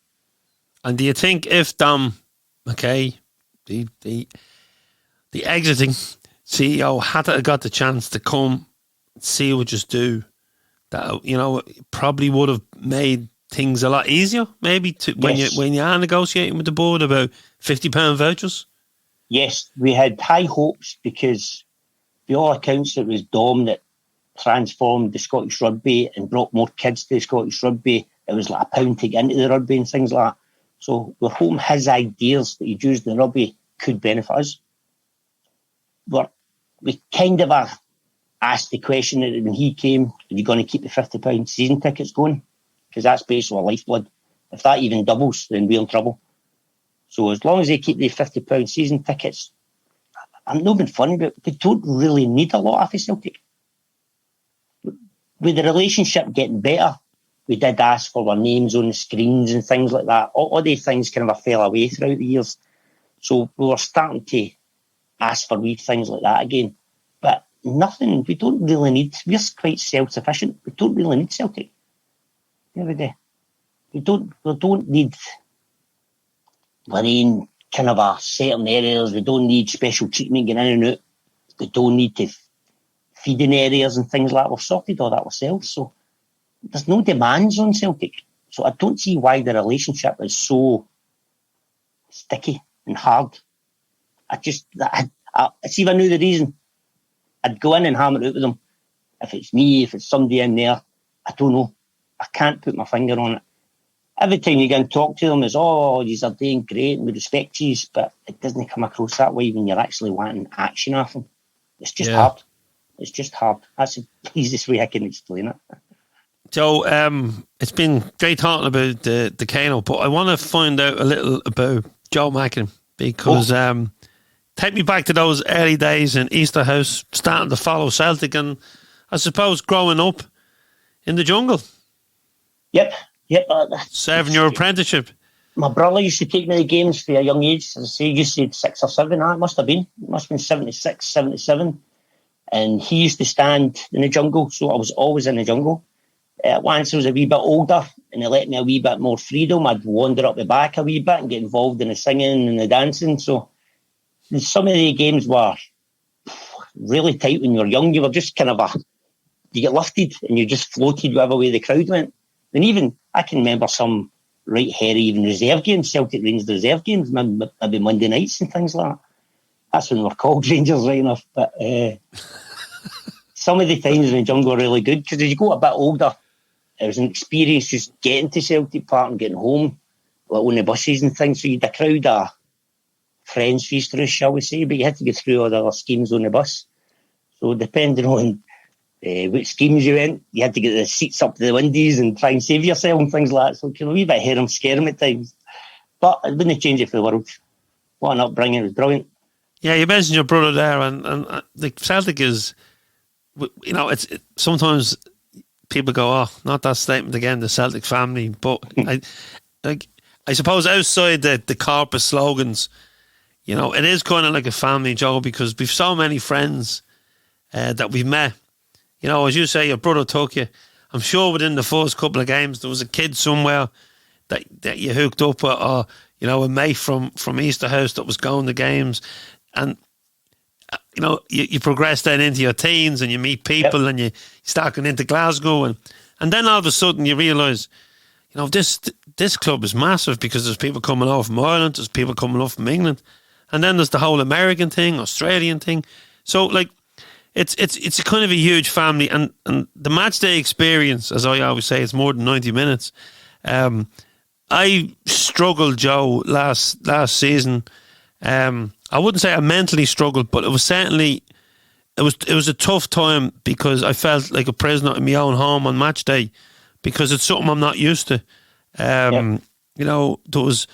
And do you think if Dom McKay, the exiting CEO, had to have got the chance to come see what you do, that, you know, probably would have made things a lot easier, maybe, when you are negotiating with the board about £50 vouchers? Yes, we had high hopes because, by all accounts, it was Dom that transformed the Scottish rugby and brought more kids to the Scottish rugby. It was like £1 to get into the rugby and things like that. So we're hoping his ideas that he'd used in the rugby could benefit us. But we kind of asked the question that when he came, are you going to keep the £50 season tickets going? Because that's basically our lifeblood. If that even doubles, then we're in trouble. So as long as they keep the £50 season tickets, I'm not being funny, but we don't really need a lot of Celtic. With the relationship getting better, we did ask for our names on the screens and things like that. All these things kind of fell away throughout the years. So we were starting to ask for wee things like that again. But nothing, we don't really need, we're quite self-sufficient. We don't really need Celtic. Every day. We don't need we're in kind of a certain areas. We don't need special treatment getting in and out. We don't need to feeding areas and things like that. We've sorted all that ourselves. So there's no demands on Celtic. So I don't see why the relationship is so sticky and hard. It's even I knew the reason, I'd go in and hammer it out with them. If it's me, if it's somebody in there, I don't know. I can't put my finger on it. Every time you go and talk to them, it's, oh, you are doing great and we respect you, but it doesn't come across that way when you're actually wanting action off them. It's just hard. It's just hard. That's the easiest way I can explain it. So, it's been great talking about the Kano, but I want to find out a little about Joe Mackin, because take me back to those early days in Easterhouse, starting to follow Celtic, and I suppose growing up in the jungle. Yep. Serving your apprenticeship. My brother used to take me to games for a young age. As I say, you said 6 or 7. It must have been 76, 77. And he used to stand in the jungle, so I was always in the jungle. Once I was a wee bit older and they let me a wee bit more freedom, I'd wander up the back a wee bit and get involved in the singing and the dancing. So some of the games were really tight when you were young. You were just kind of you get lifted and you just floated whatever way the crowd went. And even, I can remember some right hairy even reserve games, Celtic Rangers reserve games, maybe Monday nights and things like that. That's when we were called Rangers, right enough. But some of the times in the jungle were really good, because as you got a bit older, it was an experience just getting to Celtic Park and getting home, like on the buses and things. So you had a crowd of friends feast through, shall we say, but you had to get through all the other schemes on the bus. So depending on which schemes you went, you had to get the seats up to the windies and try and save yourself and things like that. So it was a wee bit harum scarum at times. But I wouldn't change it for the world. What an upbringing, it was brilliant. Yeah, you mentioned your brother there, and the Celtic is, you know, sometimes people go, oh, not that statement again, the Celtic family. But I suppose outside the corporate slogans, you know, it is kind of like a family, Joe, because we've so many friends that we've met. You know, as you say, your brother took you. I'm sure within the first couple of games there was a kid somewhere that you hooked up with, or, you know, a mate from Easterhouse that was going to games. And, you know, you progress then into your teens and you meet people and you start going into Glasgow. And then all of a sudden you realise, you know, this club is massive because there's people coming over from Ireland, there's people coming over from England. And then there's the whole American thing, Australian thing. So, like, it's a kind of a huge family, and the match day experience, as I always say, it's more than 90 minutes. I struggled, Joe, last season. I wouldn't say I mentally struggled, but it was certainly it was a tough time because I felt like a prisoner in my own home on match day because it's something I'm not used to. You know, there was,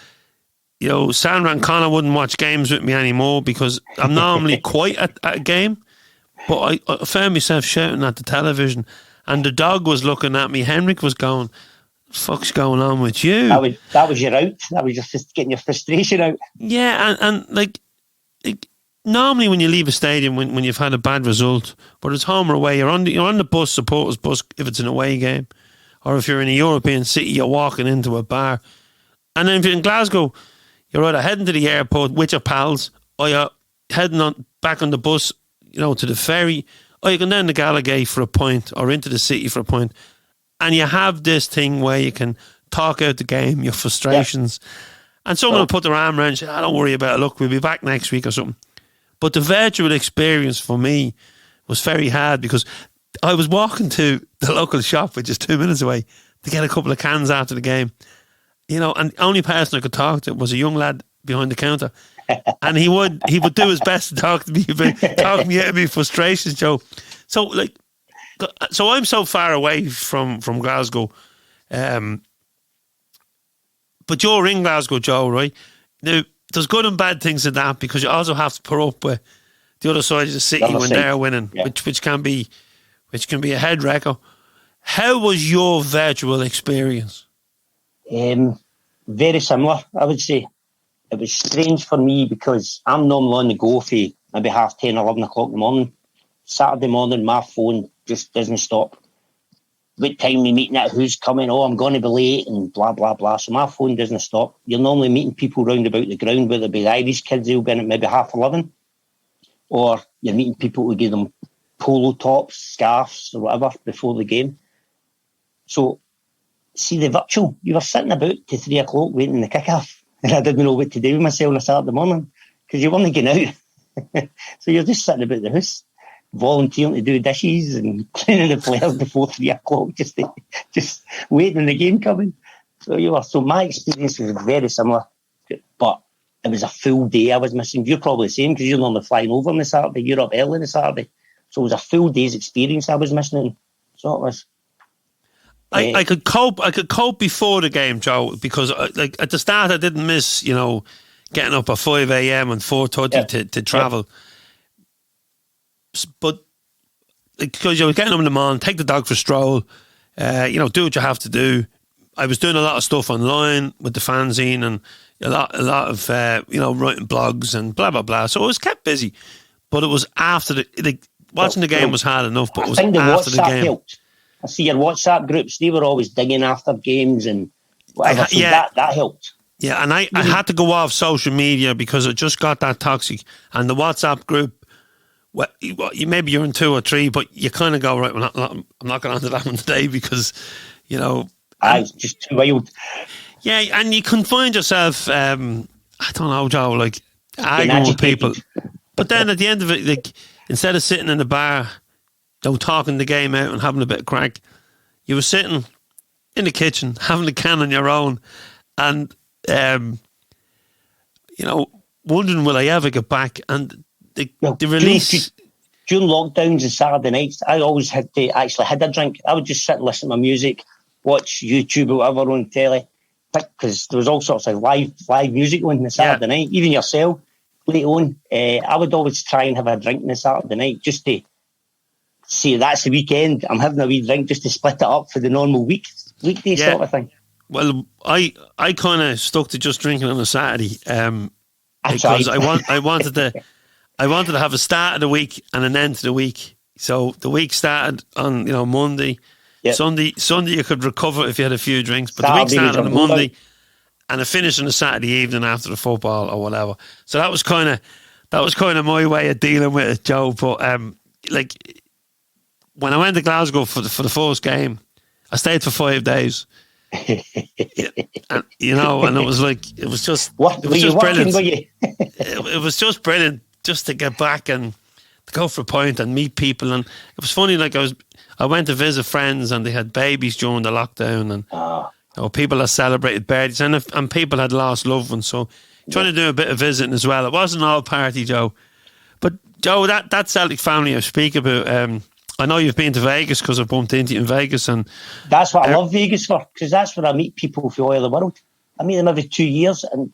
you know, Sandra and Connor wouldn't watch games with me anymore because I'm normally quite at a game. But I found myself shouting at the television, and the dog was looking at me. Henrik was going, "The fuck's going on with you?" That was your out. That was just getting your frustration out. Yeah, and like normally when you leave a stadium when you've had a bad result, but it's home or away, you're on the bus, supporters bus, if it's an away game, or if you're in a European city, you're walking into a bar. And then if you're in Glasgow, you're either heading to the airport with your pals, or you're heading on back on the bus, to the ferry, or you can down to Gallagher for a pint, or into the city for a pint. And you have this thing where you can talk out the game, your frustrations. And someone will put their arm around and say, don't worry about it, look, we'll be back next week or something. But the virtual experience for me was very hard, because I was walking to the local shop, which is 2 minutes away, to get a couple of cans after the game. And the only person I could talk to was a young lad behind the counter. And he would do his best to talk to me about, talk me out of my frustrations, Joe. So I'm so far away from Glasgow. But you're in Glasgow, Joe, right? Now, there's good and bad things in that, because you also have to put up with the other side of the city when they're winning, which can be a head wrecker. How was your virtual experience? Very similar, I would say. It was strange for me because I'm normally on the go for maybe 10:30, 11 o'clock in the morning. Saturday morning, my phone just doesn't stop. What time we meeting at, who's coming, I'm going to be late, and blah, blah, blah. So my phone doesn't stop. You're normally meeting people round about the ground, whether it be the Irish kids who'll be in at maybe 11:30, or you're meeting people who give them polo tops, scarves, or whatever before the game. So, see the virtual, you were sitting about to 3 o'clock waiting the kick-off, and I didn't know what to do with myself on a Saturday morning, because you weren't getting out. So you're just sitting about the house, volunteering to do dishes and cleaning the players before 3 o'clock, just waiting the game coming. So my experience was very similar, but it was a full day I was missing. You're probably the same, because you're normally flying over on the Saturday, you're up early on the Saturday. So it was a full day's experience I was missing. So it was. I could cope. I could cope before the game, Joe, because at the start I didn't miss, getting up at 5 a.m. and 4:30 to travel. But because you were getting up in the morning, take the dog for a stroll, do what you have to do. I was doing a lot of stuff online with the fanzine and a lot of writing blogs and blah blah blah. So I was kept busy. But it was after watching the game was hard enough. But it was after the game. Helped. I see your WhatsApp groups, they were always digging after games and whatever, so that helped. Yeah, and I had to go off social media because it just got that toxic. And the WhatsApp group, maybe you're in 2 or 3, but you kind of go, right, I'm not going on to that one today because, it's just too wild. Yeah, and you can find yourself, I don't know, Joe, arguing with people. But then at the end of it, instead of sitting in the bar, talking the game out and having a bit of crack, you were sitting in the kitchen having the can on your own and wondering will I ever get back. And the release during lockdowns and Saturday nights, I always had to actually had a drink. I would just sit and listen to my music, watch YouTube or whatever on telly, because there was all sorts of live music on the Saturday night. Even yourself late on, I would always try and have a drink on the Saturday night just to see that's the weekend. I'm having a wee drink just to split it up for the normal weekday sort of thing. Well, I kind of stuck to just drinking on a Saturday because I wanted to have a start of the week and an end to the week. So the week started on Monday. Yep. Sunday you could recover if you had a few drinks, but Saturday, the week started on a Monday and it finished on a Saturday evening after the football or whatever. So that was kind of my way of dealing with it, Joe. But when I went to Glasgow for the first game, I stayed for 5 days. And it was it was just brilliant. It was just brilliant just to get back and to go for a pint and meet people. And it was funny, I went to visit friends and they had babies during the lockdown, and people that celebrated birthdays and people had lost loved ones. So trying to do a bit of visiting as well. It wasn't all party, Joe. But Joe, that Celtic family I speak about, I know you've been to Vegas because I bumped into you in Vegas, and that's what I love Vegas for, because that's where I meet people from all over the world. I meet them every 2 years, and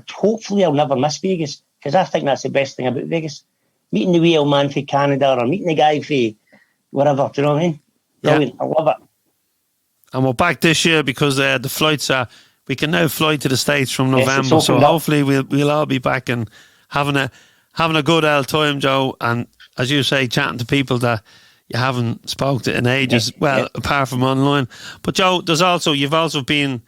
hopefully I'll never miss Vegas, because I think that's the best thing about Vegas. Meeting the wee old man from Canada or meeting the guy from wherever, do you know what I mean? Brilliant. I love it. And we're back this year because the flights we can now fly to the States from November, so hopefully we'll all be back and having a good old time, Joe, and as you say, chatting to people that you haven't spoke to in ages, apart from online. But Joe, you've also been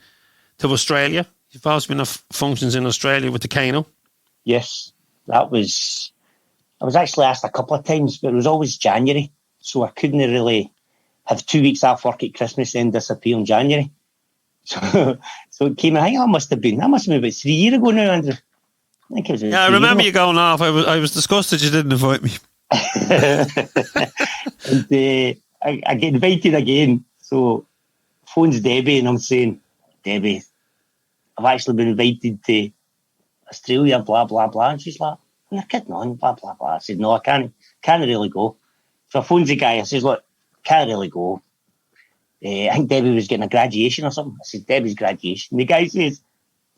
to Australia. You've also been at functions in Australia with the Kano. Yes, I was actually asked a couple of times, but it was always January, so I couldn't really have 2 weeks off work at Christmas and disappear in January. So it came, I think that must have been about 3 years ago now, Andrew. I think it was. Yeah, I remember you going off. I was disgusted you didn't invite me. And I get invited again. So phones Debbie and I'm saying, Debbie, I've actually been invited to Australia, blah, blah, blah. And she's like, you're kidding on, blah, blah, blah. I said, no, I can't really go. So I phones the guy. I says, look, can't really go. I think Debbie was getting a graduation or something. I said, Debbie's graduation. The guy says,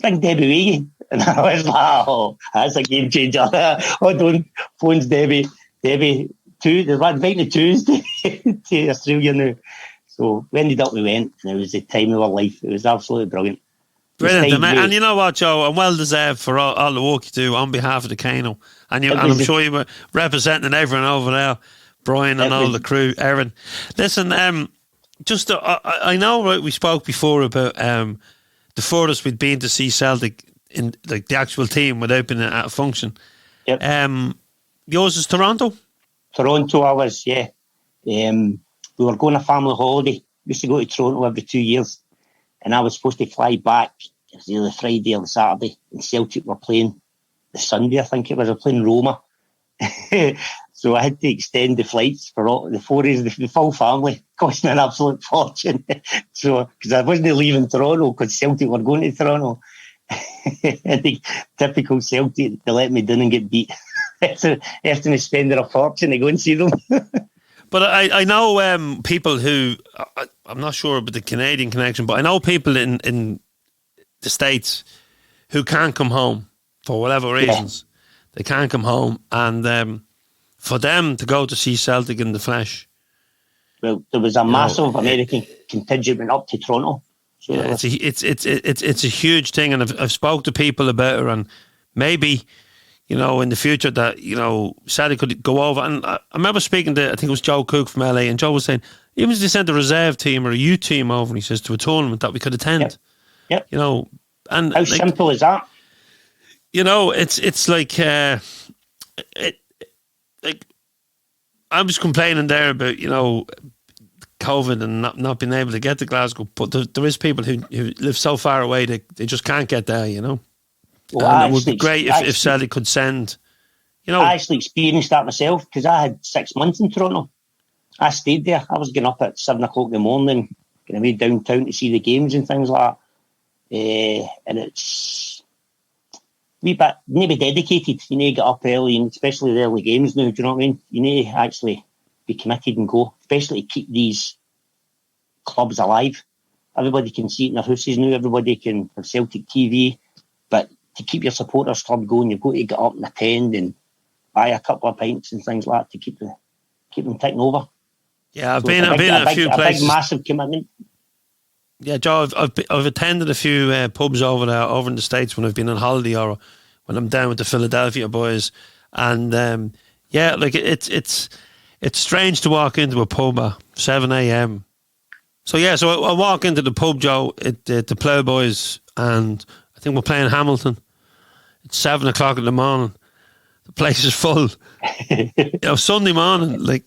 bring Debbie with you. And I was like, oh, that's a game changer. Hold on, phones Debbie. Debbie, they're inviting the twos to Australia now. So we ended up, we went, and it was the time of our life. It was absolutely brilliant. Brilliant. And you know what, Joe? And well deserved for all the work you do on behalf of the Kano. And I'm sure you were representing everyone over there, Brian and all the crew, Erin. Listen, I know, right, we spoke before about the furthest we'd been to see Celtic in like the actual team without being at a function. Yep. Yours is Toronto? Toronto, I was, yeah. We were going on a family holiday. We used to go to Toronto every 2 years. And I was supposed to fly back. It was either the Friday or the Saturday. And Celtic were playing the Sunday, I think it was. They were playing Roma. So I had to extend the flights for all the four days, the full family, costing an absolute fortune. So, because I wasn't leaving Toronto because Celtic were going to Toronto. I think typical Celtic, they let me down and get beat. So after me spending a fortune to go and see them. But I know people who, I'm not sure about the Canadian connection, but I know people in the States who can't come home for whatever reasons. Yeah. They can't come home, and for them to go to see Celtic in the flesh. Well, there was a massive American contingent went up to Toronto. So yeah, it's a huge thing, and I've spoke to people about it, and maybe, you know, in the future that, you know, Celtic could go over. And I remember speaking to, I think it was Joe Cook from LA, and Joe was saying, even if they sent a reserve team or a youth team over, and he says, to a tournament that we could attend. Yep. You know, and how simple is that? You know, it's like, like I was complaining there about, you know, COVID and not being able to get to Glasgow, but there is people who live so far away they just can't get there, you know. Well, it would be great if Celtic could send, you know. I actually experienced that myself because I had 6 months in Toronto. I stayed there. I was getting up at 7 o'clock in the morning, getting away downtown to see the games and things like that. And it's a wee bit, you need to be dedicated. You need to get up early, and especially the early games now, do you know what I mean? You need to actually be committed and go, especially to keep these clubs alive. Everybody can see it in their houses now. Everybody can have Celtic TV. But to keep your supporters club going, you've got to get up and attend and buy a couple of pints and things like that to keep them ticking over. Yeah, I've been in a few places. A big, massive commitment. Yeah, Joe, I've attended a few pubs over there, over in the States when I've been on holiday or when I'm down with the Philadelphia boys, and yeah, like it's strange to walk into a pub at 7 a.m. So yeah, so I walk into the pub, Joe, at the Ploughboys, and I think we're playing Hamilton. It's 7 o'clock in the morning. The place is full. You know, Sunday morning, like.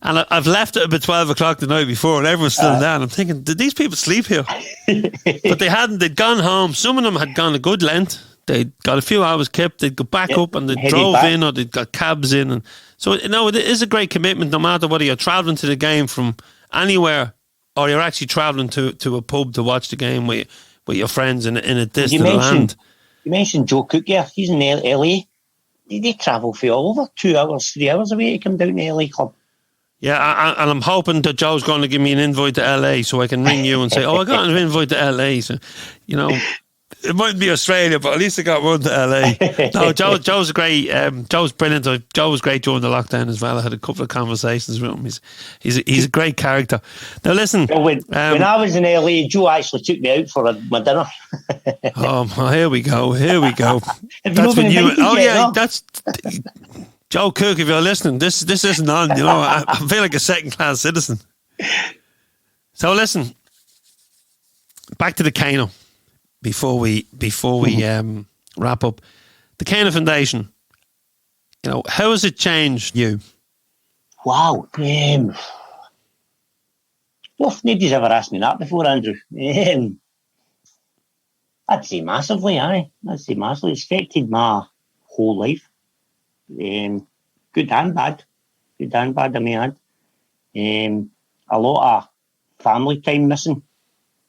And I've left it about 12 o'clock the night before, and everyone's still there. And I'm thinking, did these people sleep here? But they hadn't. They'd gone home. Some of them had gone a good length. They'd got a few hours kept. They'd go back up and they drove in, or they'd got cabs in. And so, you know, it is a great commitment, no matter whether you're travelling to the game from anywhere or you're actually travelling to a pub to watch the game with your friends in a distant land. You mentioned Joe Cook, yeah. He's in LA. They travel for all over 2 hours, 3 hours away to come down to LA Club. Yeah, and I'm hoping that Joe's going to give me an invite to LA so I can ring you and say, oh, I got an invite to LA. So, you know, it mightn't be Australia, but at least I got one to LA. No, Joe's great. Joe's brilliant. Joe was great during the lockdown as well. I had a couple of conversations with him. He's a great character. Now, listen. Well, when I was in LA, Joe actually took me out for my dinner. Oh, here we go. That's when you. Oh, yeah, that's. Joe Cook, if you're listening, this isn't on, you know. I feel like a second-class citizen. So listen, back to the Kano, before we wrap up. The Kano Foundation, how has it changed you? Wow. Nobody's ever asked me that before, Andrew. I'd say massively, aye. It's affected my whole life. Good and bad. I may add. A lot of family time missing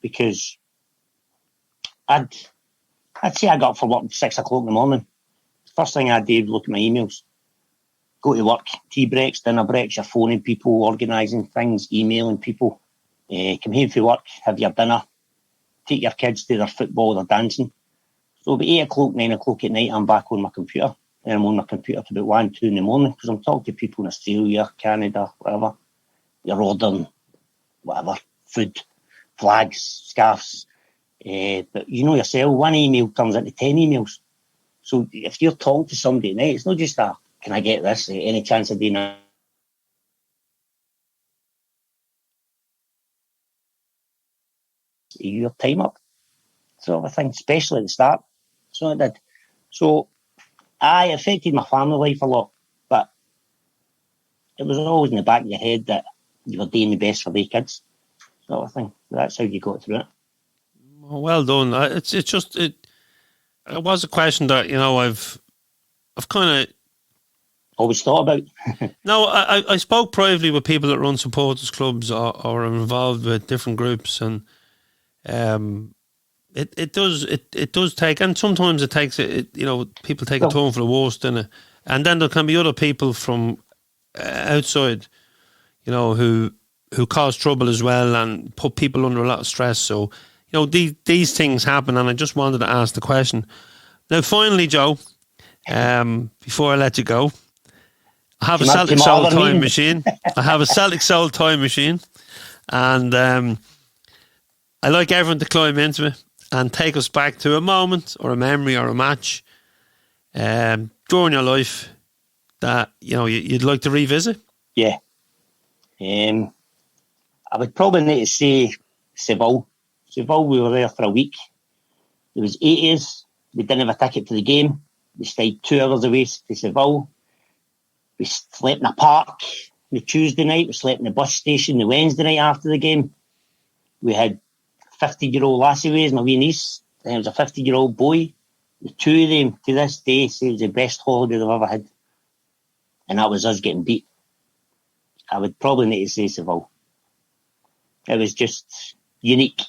because I'd say I got up for work at 6 o'clock in the morning. First thing I did, look at my emails. Go to work, tea breaks, dinner breaks, you're phoning people, organising things, emailing people. Come home from work, have your dinner, take your kids to their football, their dancing. So about 8 o'clock, 9 o'clock at night, I'm back on my computer. And I'm on my computer to about 1, 2 in the morning because I'm talking to people in Australia, Canada, whatever. You're ordering whatever, food, flags, scarves. But you know yourself, one email turns into 10 emails. So if you're talking to somebody at night, it's not just can I get this? Any chance of doing that? Your time up, sort of a thing, especially at the start. So it did. So I affected my family life a lot, but it was always in the back of your head that you were doing the best for the kids, sort of thing. That's how you got through it. Well done. It was a question that I've kind of always thought about. No, I spoke privately with people that run supporters clubs or are involved with different groups, and it does take, and sometimes it takes people take a turn for the worst in it, and then there can be other people from outside, who cause trouble as well and put people under a lot of stress. So these things happen, and I just wanted to ask the question. Now, finally, Joe, before I let you go, I have a Celtic Soul time machine. I have a Celtic Soul time machine, and I like everyone to climb into it and take us back to a moment or a memory or a match during your life that you'd like to revisit. Yeah, I would probably need to say Seville. Seville, we were there for a week. There was 8 years. We didn't have a ticket to the game. We stayed 2 hours away to Seville. We slept in a park the Tuesday night. We slept in the bus station the Wednesday night after the game. We had 50-year-old lassie with us, my wee niece. And there was a 50-year-old boy. The two of them, to this day, say it was the best holiday they've ever had. And that was us getting beat. I would probably need to say Seville. It was just unique.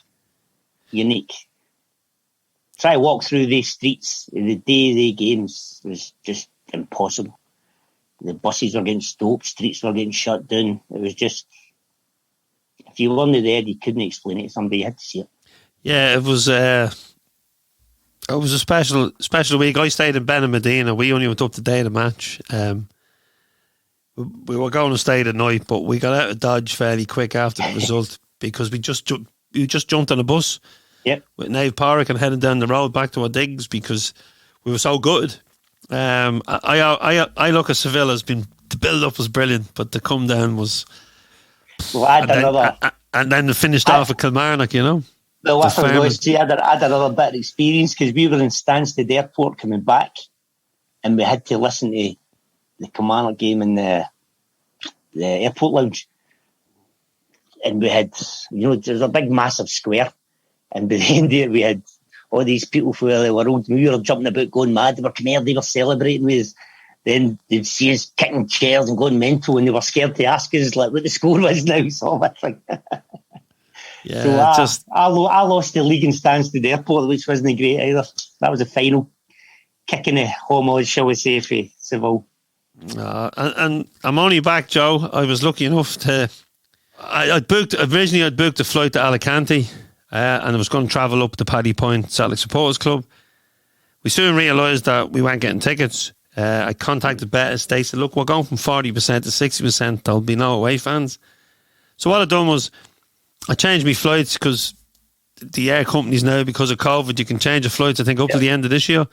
Try to walk through these streets the day of the games was just impossible. The buses were getting stopped, streets were getting shut down. It was just, if you weren't there, you couldn't explain it to somebody. You had to see it. Yeah, it was a special week. I stayed in Benamedina. We only went up the day of the match. We were going to stay the night, but we got out of Dodge fairly quick after the result because we just jumped on a bus. Yep. With Nave Park and heading down the road back to our digs because we were so good. I look at Seville as the build up was brilliant, but the come down was. Well, and then finished off at Kilmarnock, Well, what I was going to say, I had another bit of experience because we were in Stansted Airport coming back, and we had to listen to the Kilmarnock game in the airport lounge, and we had there's a big massive square. And by the end of it, we had all these people from the world. We were jumping about, going mad. They were coming here, they were celebrating with us. Then they'd see us kicking chairs and going mental, and they were scared to ask us what the score was now. So I think, yeah, so I lost the league in Stansted Airport, which wasn't great either. That was the final kick in the homage, shall we say, for Seville. And I'm only back, Joe. I was lucky enough to. I'd booked a flight to Alicante. And I was going to travel up to Paddy Point Celtic Supporters Club. We soon realised that we weren't getting tickets. I contacted Betis. They said, look, we're going from 40% to 60%. There'll be no away fans. So what I done was I changed my flights because the air companies now, because of COVID, you can change the flights, I think, up to the end of this year.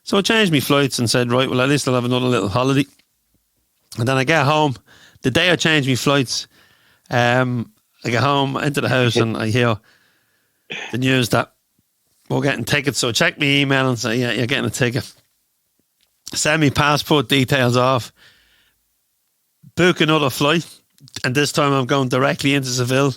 So I changed my flights and said, right, well, at least I'll have another little holiday. And then I get home. The day I changed my flights, I get home, into the house, and I hear the news that we're getting tickets. So check my email and say, yeah, you're getting a ticket. Send me passport details off. Book another flight. And this time I'm going directly into Seville.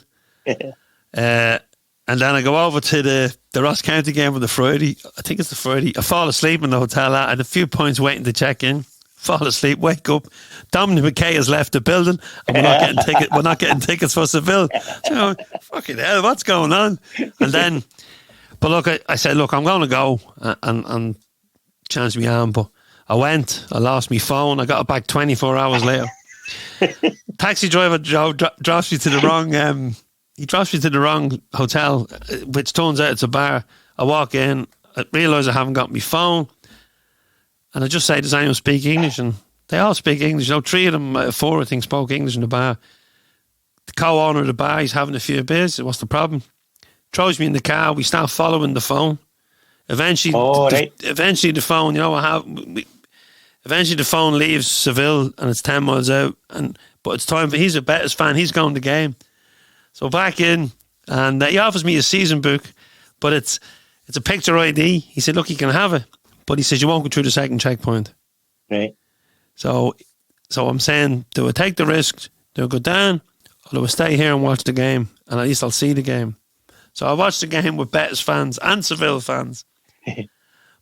And then I go over to the Ross County game on the Friday. I think it's the Friday. I fall asleep in the hotel. I had a few points waiting to check in. Fall asleep, wake up. Dominic McKay has left the building, and we're not getting tickets for Seville. So, fucking hell, what's going on? And then, but look, I said, look, I'm going to go and chance me arm. But I went. I lost my phone. I got it back 24 hours later. Taxi driver drops me to the wrong. He drops me to the wrong hotel, which turns out it's a bar. I walk in, I realise I haven't got my phone, and I just say, does anyone speak English? And they all speak English. You know, 3 of them, 4 I think, spoke English in the bar. The co-owner of the bar, he's having a few beers. What's the problem? Throws me in the car. We start following the phone. Eventually, eventually the phone, you know, eventually the phone leaves Seville and it's 10 miles out. But it's time for, he's a Betis fan. He's going to the game. So back in, and he offers me a season book, but it's a picture ID. He said, look, you can have it, but he says you won't go through the second checkpoint. Right. So I'm saying, do I take the risk? Do I go down, or do I stay here and watch the game? And at least I'll see the game. So I watched the game with Betis fans and Seville fans.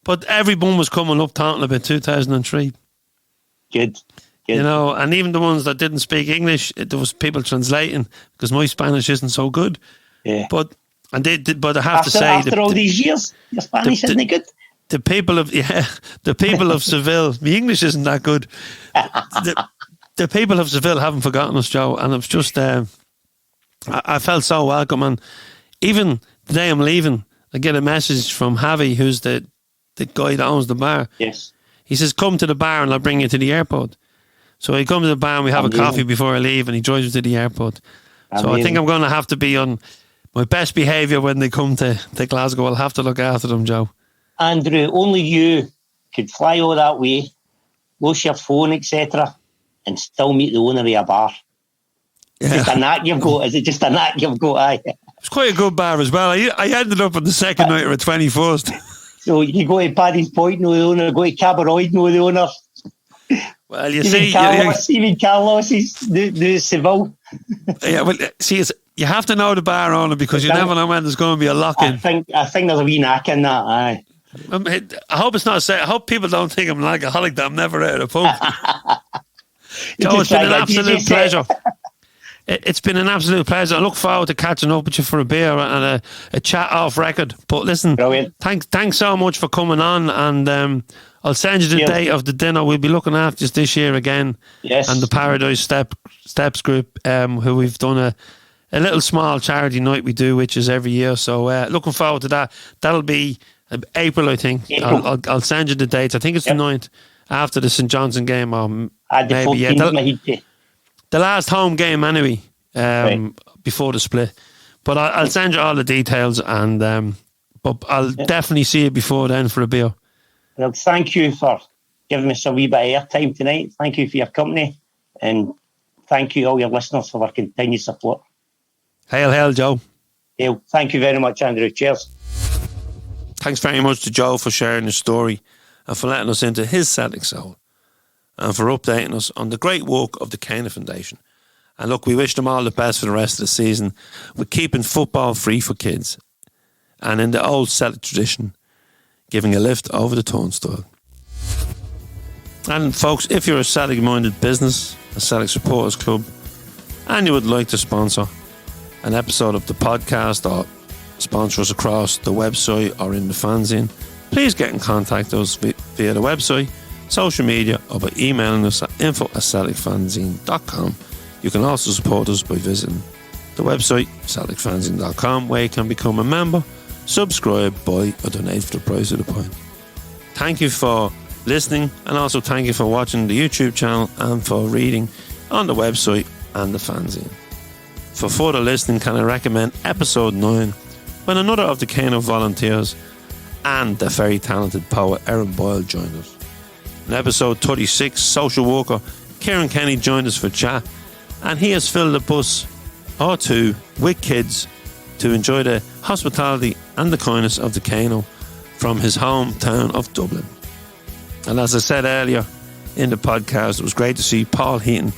But everyone was coming up talking about 2003. Good. You know, and even the ones that didn't speak English, there was people translating because my Spanish isn't so good. Yeah. But I have to say, after all these years, your Spanish isn't good. The people of Seville, my English isn't that good. The people of Seville haven't forgotten us, Joe, and it's just I felt so welcome. And even the day I'm leaving, I get a message from Javi, who's the guy that owns the bar. Yes. He says, come to the bar and I'll bring you to the airport. So I come to the bar and we have a coffee before I leave, and he drives me to the airport. So I think I'm going to have to be on my best behaviour when they come to Glasgow. I'll have to look after them, Joe. Andrew, only you could fly all that way, lose your phone, etc., and still meet the owner of a bar. Yeah. Just a knack you've got. Is it just a knack you've got? Aye. It's quite a good bar as well. I ended up on the second night or a 21st. So you go to Paddy's Point, know the owner. Go to Cabaroid, know the owner. Well, you even Carlos is the Seville. Yeah, well, see, you have to know the bar owner because you never know when there's going to be a lock-in. I think there's a wee knack in that. Aye. I hope it's not. I hope people don't think I'm an alcoholic that I'm never out of the pub. Joe, it's been an absolute pleasure. It's been an absolute pleasure. I look forward to catching up with you for a beer and a chat off record. But listen, brilliant. Thanks so much for coming on, and I'll send you the date of the dinner. We'll be looking after you this year again. Yes. And the Paradise Steps group, who we've done a little small charity night we do, which is every year. So looking forward to that. That'll be April, I think. I'll send you the dates. I think it's the 9th after the St Johnson game, or maybe the last home game anyway, before the split. But I'll send you all the details, and but I'll definitely see you before then for a beer. Well, thank you for giving us a wee bit of airtime tonight. Thank you for your company, and thank you all your listeners for their continued support. Hail, Joe. Hail. Thank you very much, Andrew. Cheers. Thanks very much to Joe for sharing his story and for letting us into his Celtic soul, and for updating us on the great work of the Kano Foundation. And look, we wish them all the best for the rest of the season with keeping football free for kids, and in the old Celtic tradition, giving a lift over the turnstile. And folks, if you're a Celtic-minded business, a Celtic supporters club, and you would like to sponsor an episode of the podcast or sponsor us across the website or in the fanzine, please get in contact with us via the website, social media, or by emailing us at info@celticfanzine.com. You can also support us by visiting the website, celticfanzine.com, where you can become a member, subscribe, buy, or donate for the price of the pint. Thank you for listening, and also thank you for watching the YouTube channel and for reading on the website and the fanzine. For further listening, can I recommend episode 9, when another of the Kano volunteers and the very talented poet Erin Boyle joined us. In episode 36, social worker Kieran Kenny joined us for chat, and he has filled a bus or two with kids to enjoy the hospitality and the kindness of the Kano from his hometown of Dublin. And as I said earlier in the podcast, it was great to see Paul Heaton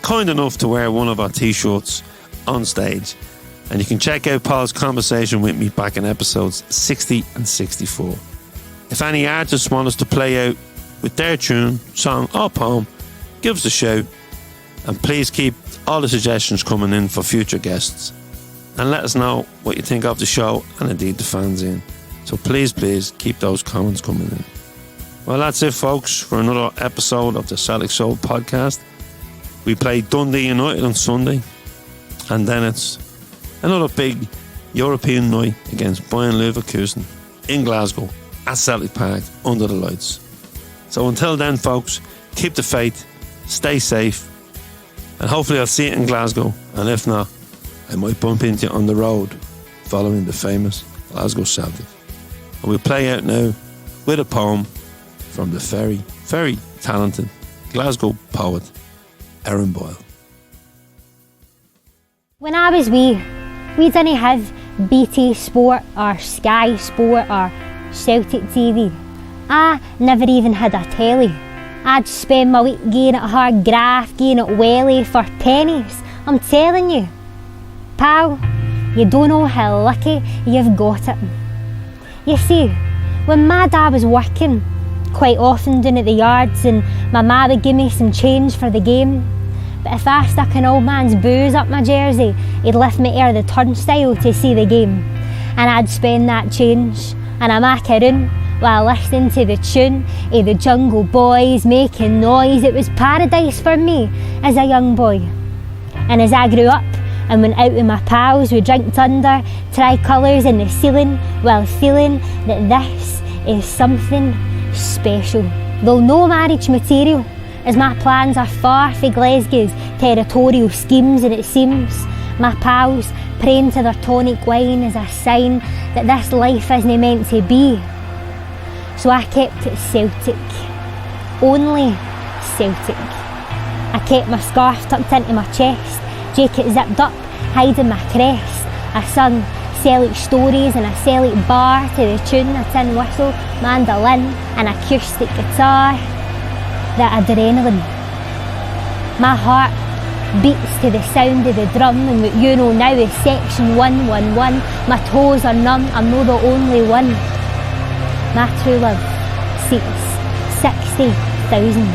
kind enough to wear one of our t-shirts on stage. And you can check out Paul's conversation with me back in episodes 60 and 64. If any artists want us to play out with their tune, song or poem, give us a shout. And please keep all the suggestions coming in for future guests. And let us know what you think of the show and indeed the fanzine. So please keep those comments coming in. Well, that's it, folks, for another episode of the Celtic Soul Podcast. We played Dundee United on Sunday, and then it's another big European night against Bayern Leverkusen in Glasgow at Celtic Park under the lights. So until then, folks, keep the faith, stay safe, and hopefully I'll see you in Glasgow, and if not, I might bump into you on the road following the famous Glasgow Celtic. And we'll play out now with a poem from the very, very talented Glasgow poet Aaron Boyle. When I was wee, we didn't have BT Sport or Sky Sport or Celtic TV. I never even had a telly. I'd spend my week going at Hargraf, going at Welly for pennies. I'm telling you, pal, you don't know how lucky you've got it. You see, when my dad was working, quite often down at the yards, and my ma would give me some change for the game. But if I stuck an old man's booze up my jersey, he'd lift me out of the turnstile to see the game. And I'd spend that change, and I'm macaroon while listening to the tune of the Jungle Boys making noise. It was paradise for me as a young boy. And as I grew up and went out with my pals, we drank under tricolours in the ceiling while feeling that this is something special. Though no marriage material, as my plans are far from Glasgow's territorial schemes, and it seems my pals praying to their tonic wine as a sign that this life isn't meant to be. So I kept it Celtic, only Celtic. I kept my scarf tucked into my chest, jacket zipped up, hiding my crest. I sung Celtic stories in a Celtic bar to the tune of tin whistle, mandolin and acoustic guitar. The adrenaline. My heart beats to the sound of the drum, and what you know now is section 111. My toes are numb, I'm not the only one. My true love seats 60,000.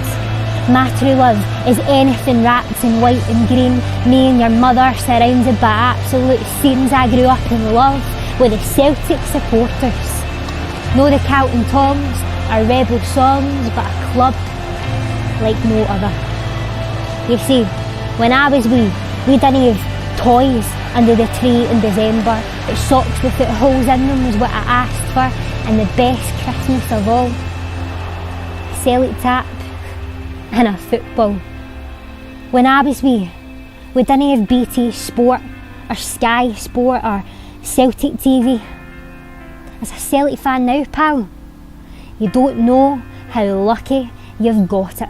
My true love is anything wrapped in white and green. Me and your mother surrounded by absolute scenes. I grew up in love with the Celtic supporters. No the Carlton Toms or rebel songs, but a club like no other. You see, when I was wee, we didn't have toys under the tree in December, but socks without holes in them was what I asked for. And the best Christmas of all, a Celtic tap and a football. When I was wee, we didn't have BT Sport or Sky Sport or Celtic TV. As a Celtic fan now, pal, you don't know how lucky you've got it.